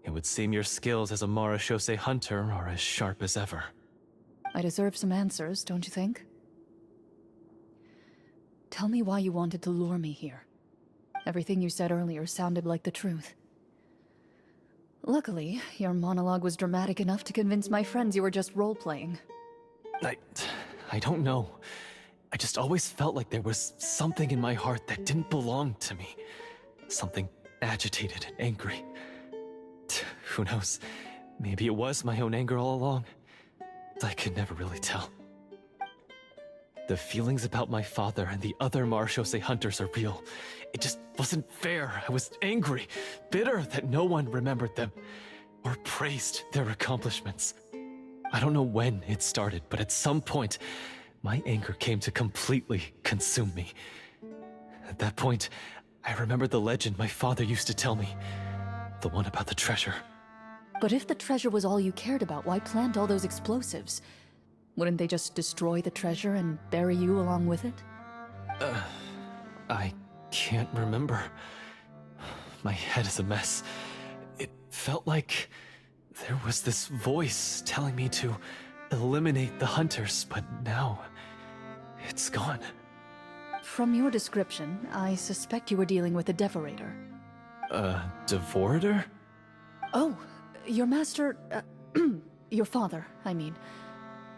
S12: It would seem your skills as a Marechaussee hunter are as sharp as ever.
S8: I deserve some answers, don't you think? Tell me why you wanted to lure me here. Everything you said earlier sounded like the truth. Luckily, your monologue was dramatic enough to convince my friends you were just role-playing.
S12: I don't know. I just always felt like there was something in my heart that didn't belong to me. Something agitated and angry. Who knows? Maybe it was my own anger all along. I could never really tell. The feelings about my father and the other Marechaussee hunters are real. It just wasn't fair. I was angry, bitter that no one remembered them or praised their accomplishments. I don't know when it started, but at some point, my anger came to completely consume me. At that point, I remembered the legend my father used to tell me. The one about the treasure.
S8: But if the treasure was all you cared about, why plant all those explosives? Wouldn't they just destroy the treasure and bury you along with it?
S12: I can't remember. My head is a mess. It felt like there was this voice telling me to eliminate the hunters, but now it's gone.
S8: From your description, I suspect you were dealing with a Devorator.
S12: Devorator?
S8: Oh, your master, your father, I mean,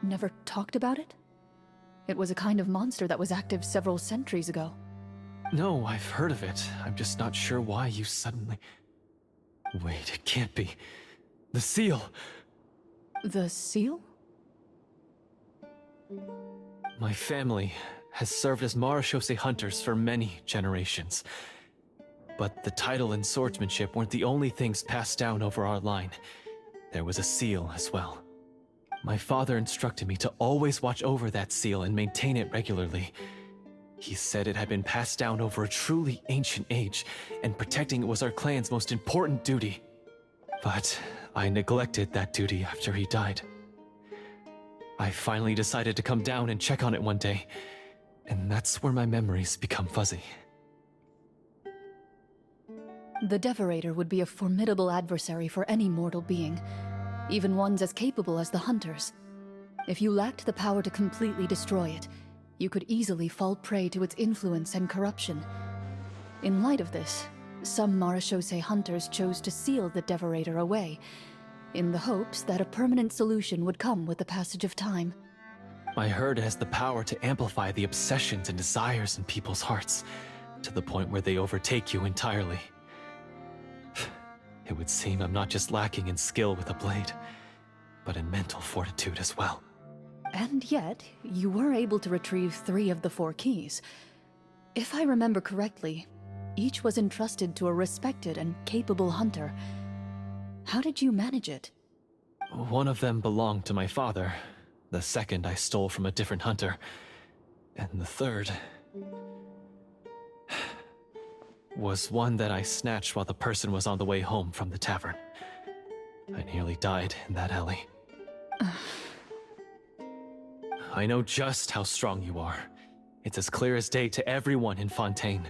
S8: never talked about it? It was a kind of monster that was active several centuries ago.
S12: No, I've heard of it. I'm just not sure why you suddenly... Wait, it can't be. The seal!
S8: The seal?
S12: My family has served as Marechaussee hunters for many generations. But the title and swordsmanship weren't the only things passed down over our line. There was a seal as well. My father instructed me to always watch over that seal and maintain it regularly. He said it had been passed down over a truly ancient age, and protecting it was our clan's most important duty. But I neglected that duty after he died. I finally decided to come down and check on it one day, and that's where my memories become fuzzy.
S8: The Devorator would be a formidable adversary for any mortal being, even ones as capable as the Hunters. If you lacked the power to completely destroy it, you could easily fall prey to its influence and corruption. In light of this, some Marechaussee hunters chose to seal the Devorator away, in the hopes that a permanent solution would come with the passage of time.
S12: I heard it has the power to amplify the obsessions and desires in people's hearts, to the point where they overtake you entirely. It would seem I'm not just lacking in skill with a blade, but in mental fortitude as well.
S8: And yet, you were able to retrieve 3 of the 4 keys. If I remember correctly, each was entrusted to a respected and capable hunter. How did you manage it?
S12: One of them belonged to my father. The second I stole from a different hunter. And the third... was one that I snatched while the person was on the way home from the tavern. I nearly died in that alley. I know just how strong you are. It's as clear as day to everyone in Fontaine.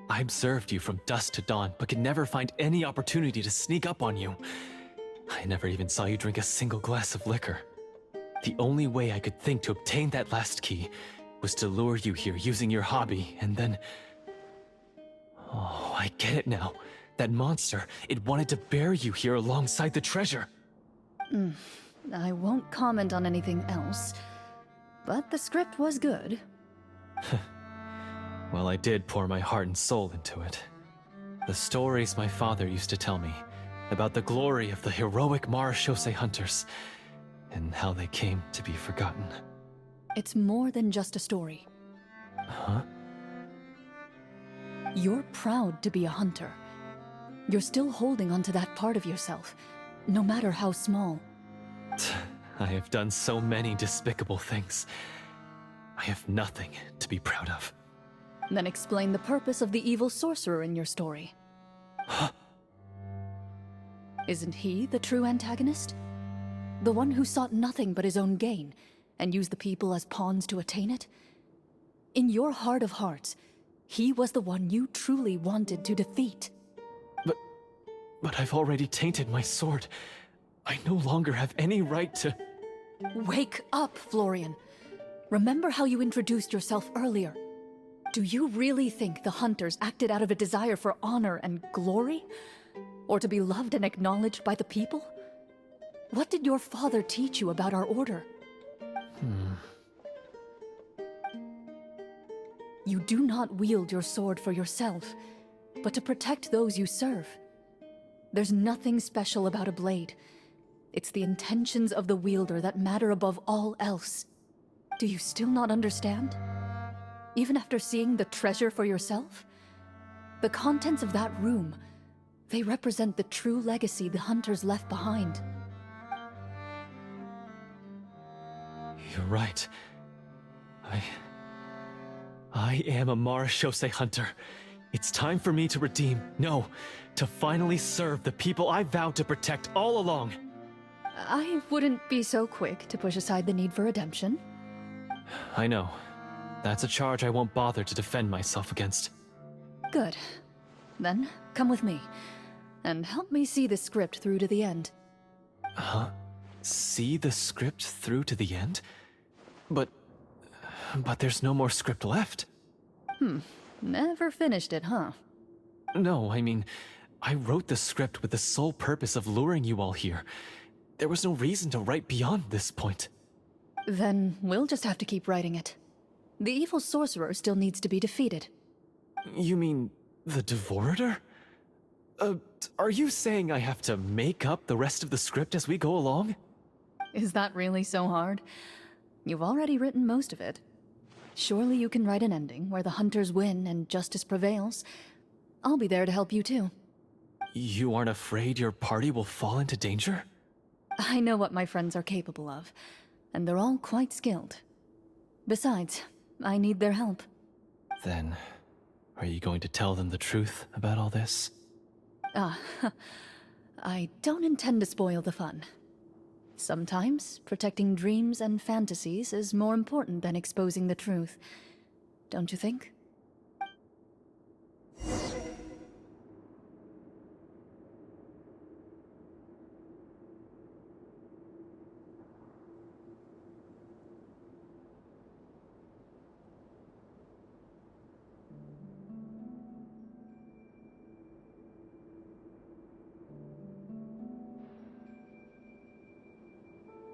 S12: I observed you from dusk to dawn, but could never find any opportunity to sneak up on you. I never even saw you drink a single glass of liquor. The only way I could think to obtain that last key was to lure you here using your hobby, and then... Oh, I get it now. That monster, it wanted to bury you here alongside the treasure.
S8: I won't comment on anything else, but the script was good.
S12: Well, I did pour my heart and soul into it. The stories my father used to tell me about the glory of the heroic Marechaussee hunters and how they came to be forgotten.
S8: It's more than just a story.
S12: Huh?
S8: You're proud to be a hunter. You're still holding onto that part of yourself, no matter how small.
S12: I have done so many despicable things. I have nothing to be proud of.
S8: Then explain the purpose of the evil sorcerer in your story.
S12: Huh?
S8: Isn't he the true antagonist? The one who sought nothing but his own gain, and used the people as pawns to attain it? In your heart of hearts, he was the one you truly wanted to defeat.
S12: But I've already tainted my sword. I no longer have any right to...
S8: Wake up, Florian. Remember how you introduced yourself earlier. Do you really think the hunters acted out of a desire for honor and glory? Or to be loved and acknowledged by the people? What did your father teach you about our order? You do not wield your sword for yourself, but to protect those you serve. There's nothing special about a blade. It's the intentions of the wielder that matter above all else. Do you still not understand? Even after seeing the treasure for yourself? The contents of that room, they represent the true legacy the hunters left behind.
S12: You're right. I am a Marashose hunter. It's time for me to redeem, no, to finally serve the people I vowed to protect all along.
S8: I wouldn't be so quick to push aside the need for redemption.
S12: I know. That's a charge I won't bother to defend myself against.
S8: Good. Then, come with me, and help me see the script through to the end.
S12: Huh? See the script through to the end? But there's no more script left.
S8: Never finished it, huh?
S12: No, I mean, I wrote the script with the sole purpose of luring you all here. There was no reason to write beyond this point.
S8: Then we'll just have to keep writing it. The evil sorcerer still needs to be defeated.
S12: You mean the Devorator? Are you saying I have to make up the rest of the script as we go along?
S8: Is that really so hard? You've already written most of it. Surely you can write an ending where the hunters win and justice prevails. I'll be there to help you too.
S12: You aren't afraid your party will fall into danger?
S8: I know what my friends are capable of, and they're all quite skilled. Besides, I need their help.
S12: Then, are you going to tell them the truth about all this?
S8: I don't intend to spoil the fun. Sometimes, protecting dreams and fantasies is more important than exposing the truth. Don't you think?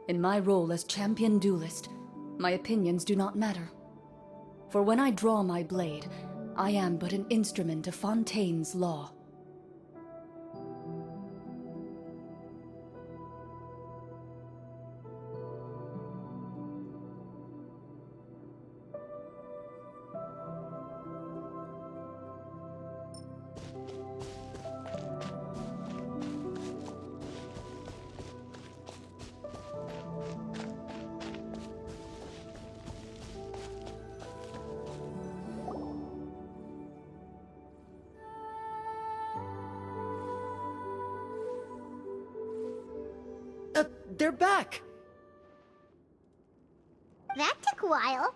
S8: In my role as champion duelist, my opinions do not matter. For when I draw my blade, I am but an instrument of Fontaine's law.
S10: They're back!
S3: That took a while.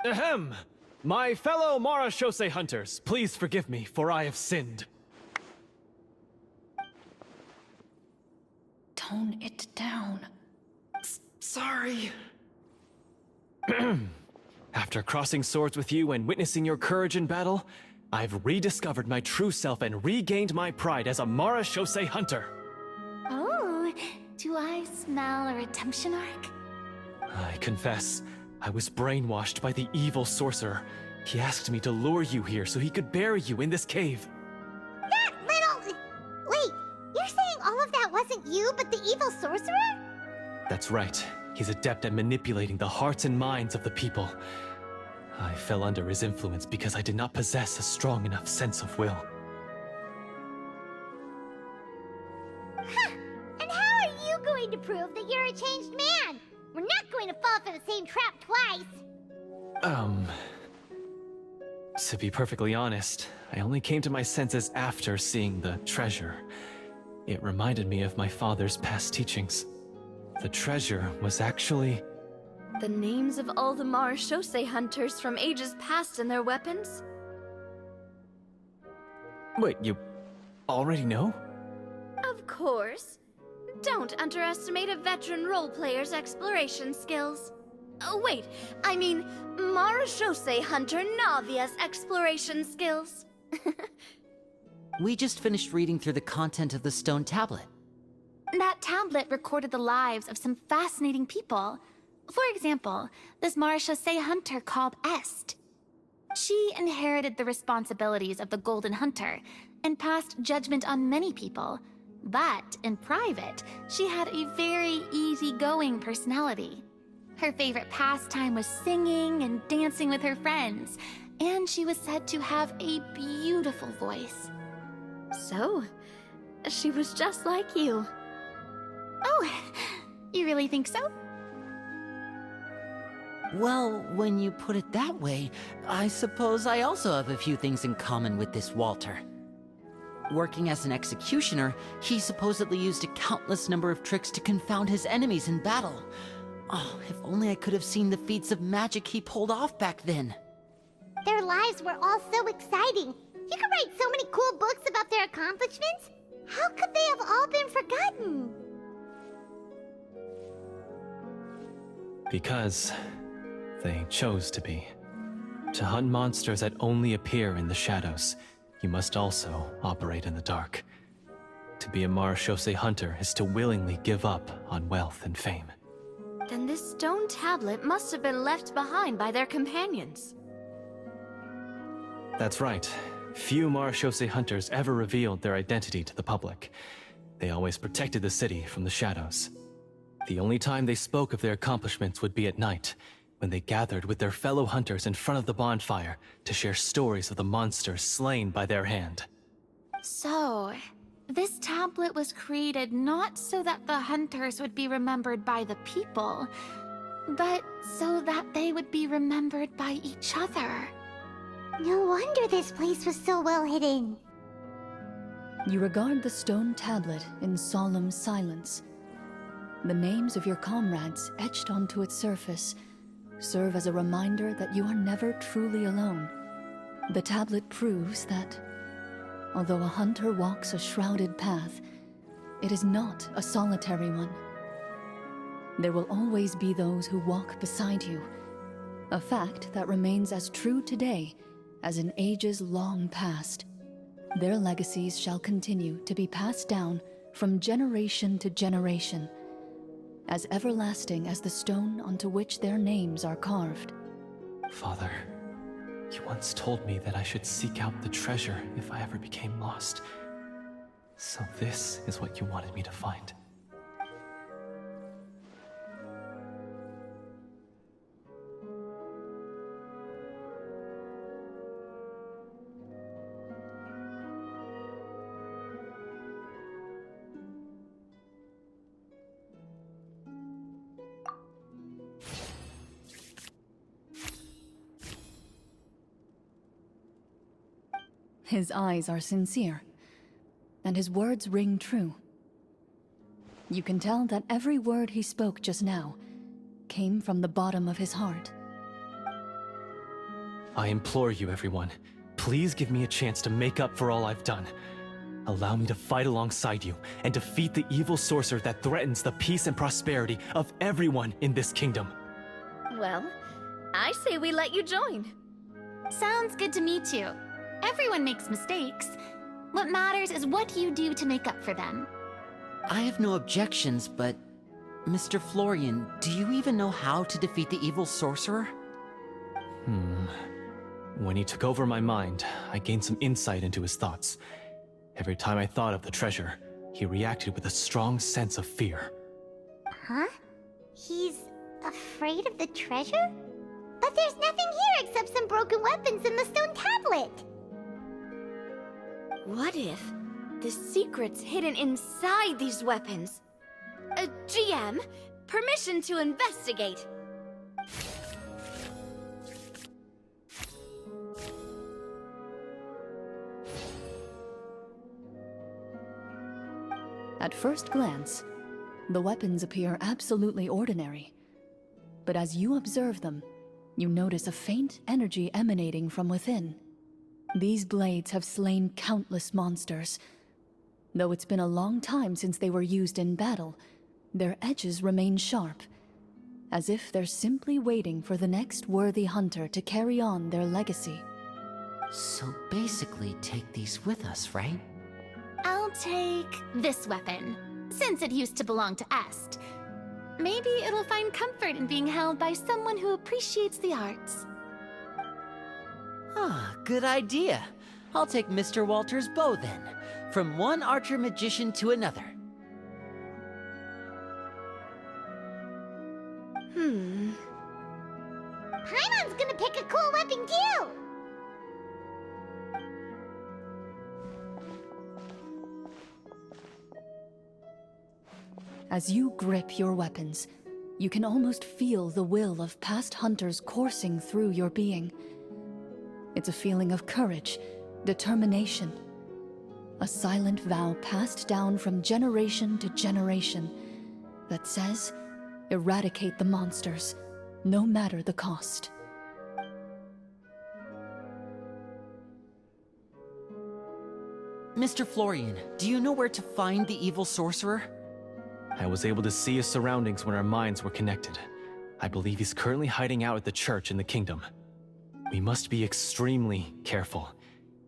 S12: Ahem! My fellow Marashose hunters, please forgive me, for I have sinned.
S9: Tone it down.
S12: Sorry. After crossing swords with you and witnessing your courage in battle, I've rediscovered my true self and regained my pride as a Marashose hunter.
S9: Oh, do I smell a redemption arc?
S12: I confess, I was brainwashed by the evil sorcerer. He asked me to lure you here so he could bury you in this cave.
S3: That little... Wait, you're saying all of that wasn't you, but the evil sorcerer?
S12: That's right. He's adept at manipulating the hearts and minds of the people. I fell under his influence because I did not possess a strong enough sense of will.
S3: Huh! And how are you going to prove that you're a changed man? We're not going to fall for the same trap twice.
S12: To be perfectly honest, I only came to my senses after seeing the treasure. It reminded me of my father's past teachings. The treasure was actually...
S1: The names of all the Marashose hunters from ages past and their weapons?
S12: Wait, you already know?
S1: Of course. Don't underestimate a veteran role-player's exploration skills. Oh, wait, I mean Marashose hunter Navia's exploration skills.
S10: We just finished reading through the content of the stone tablet.
S9: That tablet recorded the lives of some fascinating people. For example, this Marashose hunter called Est. She inherited the responsibilities of the Golden Hunter and passed judgment on many people. But in private, she had a very easygoing personality. Her favorite pastime was singing and dancing with her friends, and she was said to have a beautiful voice.
S1: So, she was just like you.
S9: Oh, you really think so?
S10: Well, when you put it that way, I suppose I also have a few things in common with this Walter. Working as an executioner, he supposedly used a countless number of tricks to confound his enemies in battle. Oh, if only I could have seen the feats of magic he pulled off back then.
S3: Their lives were all so exciting. You could write so many cool books about their accomplishments. How could they have all been forgotten?
S12: Because they chose to be. To hunt monsters that only appear in the shadows, you must also operate in the dark. To be a marechaussee hunter is to willingly give up on wealth and fame.
S1: Then this stone tablet must have been left behind by their companions.
S12: That's right. Few marechaussee hunters ever revealed their identity to the public. They always protected the city from the shadows. The only time they spoke of their accomplishments would be at night, when they gathered with their fellow hunters in front of the bonfire to share stories of the monsters slain by their hand.
S9: So, this tablet was created not so that the hunters would be remembered by the people, but so that they would be remembered by each other.
S3: No wonder this place was so well hidden.
S8: You regard the stone tablet in solemn silence. The names of your comrades etched onto its surface serve as a reminder that you are never truly alone. The tablet proves that, although a hunter walks a shrouded path, it is not a solitary one. There will always be those who walk beside you, a fact that remains as true today as in ages long past. Their legacies shall continue to be passed down from generation to generation, as everlasting as the stone onto which their names are carved.
S12: Father, you once told me that I should seek out the treasure if I ever became lost. So this is what you wanted me to find.
S8: His eyes are sincere, and his words ring true. You can tell that every word he spoke just now came from the bottom of his heart.
S12: I implore you, everyone, please give me a chance to make up for all I've done. Allow me to fight alongside you and defeat the evil sorcerer that threatens the peace and prosperity of everyone in this kingdom.
S1: Well, I say we let you join.
S9: Sounds good to me too. Everyone makes mistakes. What matters is what you do to make up for them.
S10: I have no objections, but... Mr. Florian, do you even know how to defeat the evil sorcerer?
S12: When he took over my mind, I gained some insight into his thoughts. Every time I thought of the treasure, he reacted with a strong sense of fear.
S3: Huh? He's afraid of the treasure? But there's nothing here except some broken weapons and the stone tablet!
S1: What if the secret's hidden inside these weapons? GM, permission to investigate.
S8: At first glance, the weapons appear absolutely ordinary. But as you observe them, you notice a faint energy emanating from within. These blades have slain countless monsters. Though it's been a long time since they were used in battle, their edges remain sharp, as if they're simply waiting for the next worthy hunter to carry on their legacy.
S10: So basically take these with us, right?
S9: I'll take this weapon, since it used to belong to Est. Maybe it'll find comfort in being held by someone who appreciates the arts.
S10: Ah, good idea. I'll take Mr. Walter's bow then, from one archer magician to another.
S3: Paimon's gonna pick a cool weapon too!
S8: As you grip your weapons, you can almost feel the will of past hunters coursing through your being. It's a feeling of courage, determination. A silent vow passed down from generation to generation that says, eradicate the monsters, no matter the cost.
S10: Mr. Florian, do you know where to find the evil sorcerer?
S12: I was able to see his surroundings when our minds were connected. I believe he's currently hiding out at the church in the kingdom. We must be extremely careful.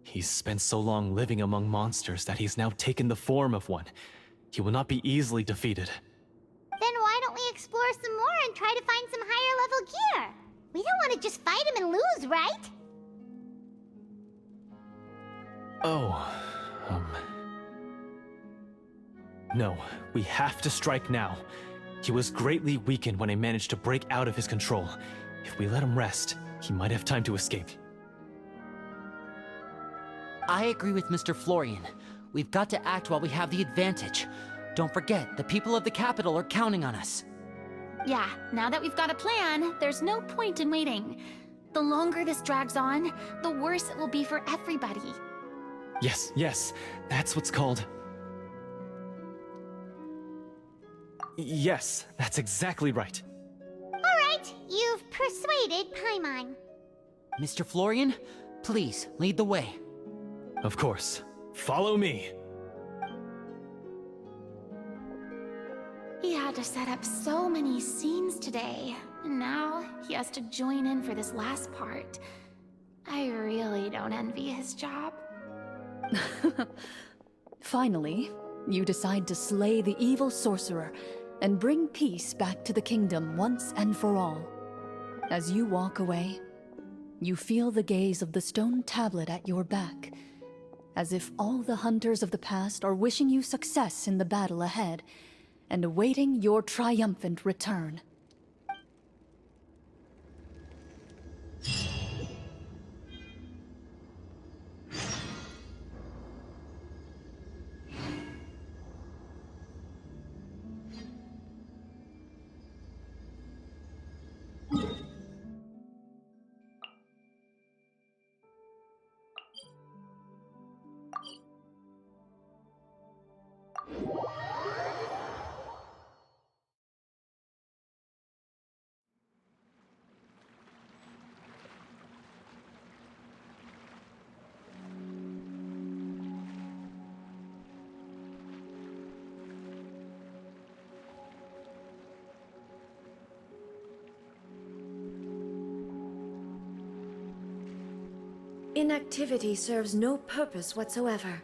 S12: He's spent so long living among monsters that he's now taken the form of one. He will not be easily defeated.
S3: Then why don't we explore some more and try to find some higher level gear? We don't want to just fight him and lose, right?
S12: Oh, No, we have to strike now. He was greatly weakened when I managed to break out of his control. If we let him rest, he might have time to escape.
S10: I agree with Mr. Florian. We've got to act while we have the advantage. Don't forget, the people of the capital are counting on us.
S9: Yeah, now that we've got a plan, there's no point in waiting. The longer this drags on, the worse it will be for everybody.
S12: Yes, that's what's called... Yes, that's exactly right.
S3: Alright, you've persuaded Paimon.
S10: Mr. Florian, please, lead the way.
S12: Of course. Follow me.
S9: He had to set up so many scenes today, and now he has to join in for this last part. I really don't envy his job.
S8: Finally, you decide to slay the evil sorcerer and bring peace back to the kingdom once and for all. As you walk away, you feel the gaze of the stone tablet at your back, as if all the hunters of the past are wishing you success in the battle ahead and awaiting your triumphant return.
S13: Inactivity serves no purpose whatsoever.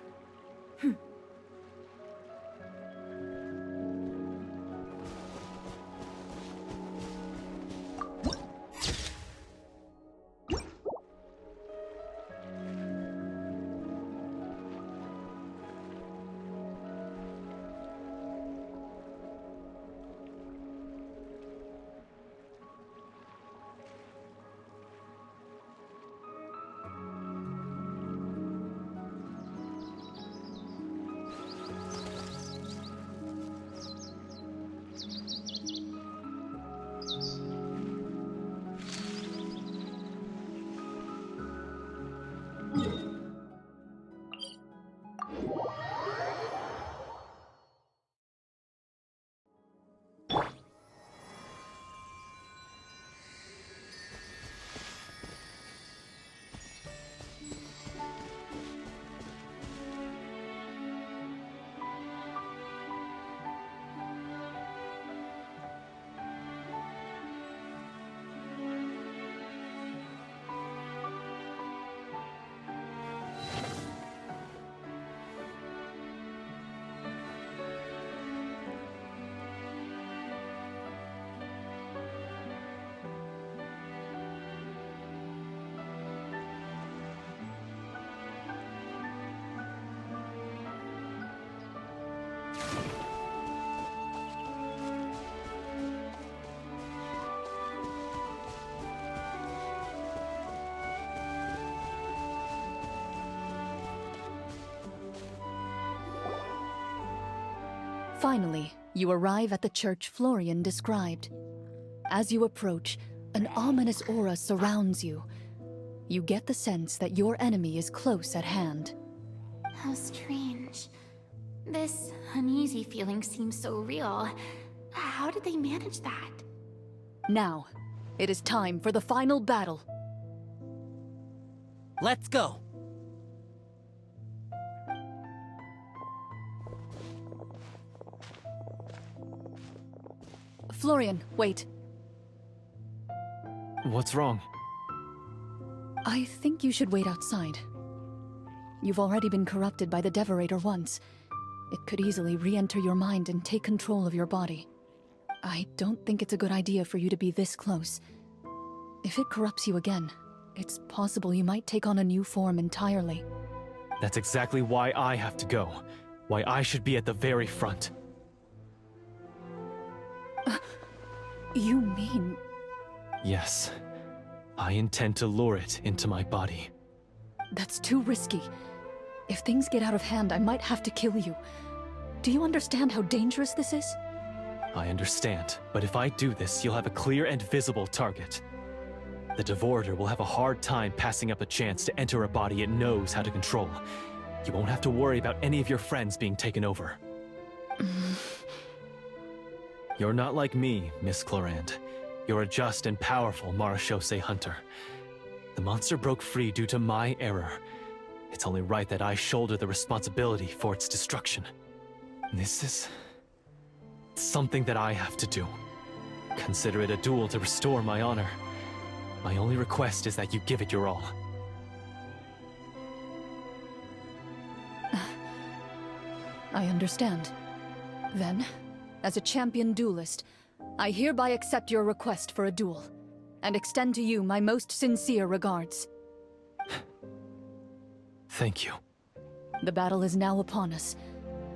S8: Finally, you arrive at the church Florian described. As you approach, an ominous aura surrounds you. You get the sense that your enemy is close at hand.
S9: How strange. This uneasy feeling seems so real. How did they manage that?
S8: Now, it is time for the final battle.
S10: Let's go!
S8: Florian, wait.
S12: What's wrong?
S8: I think you should wait outside. You've already been corrupted by the Devorator once. It could easily re-enter your mind and take control of your body. I don't think it's a good idea for you to be this close. If it corrupts you again, it's possible you might take on a new form entirely.
S12: That's exactly why I have to go. Why I should be at the very front.
S8: You mean...
S12: Yes. I intend to lure it into my body.
S8: That's too risky. If things get out of hand, I might have to kill you. Do you understand how dangerous this is?
S12: I understand, but if I do this, you'll have a clear and visible target. The Devorator will have a hard time passing up a chance to enter a body it knows how to control. You won't have to worry about any of your friends being taken over. You're not like me, Miss Clorand. You're a just and powerful Marechaussee hunter. The monster broke free due to my error. It's only right that I shoulder the responsibility for its destruction. This is... something that I have to do. Consider it a duel to restore my honor. My only request is that you give it your all.
S8: I understand. Then, as a champion duelist, I hereby accept your request for a duel, and extend to you my most sincere regards.
S12: Thank you.
S8: The battle is now upon us.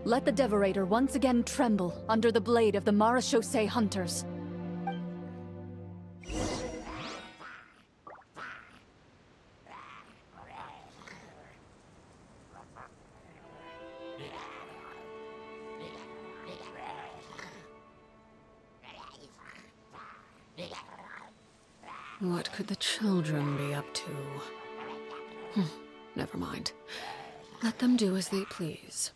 S8: Let the Devorator once again tremble under the blade of the Marechaussee hunters.
S7: What could the children be up to? Never mind. Let them do as they please.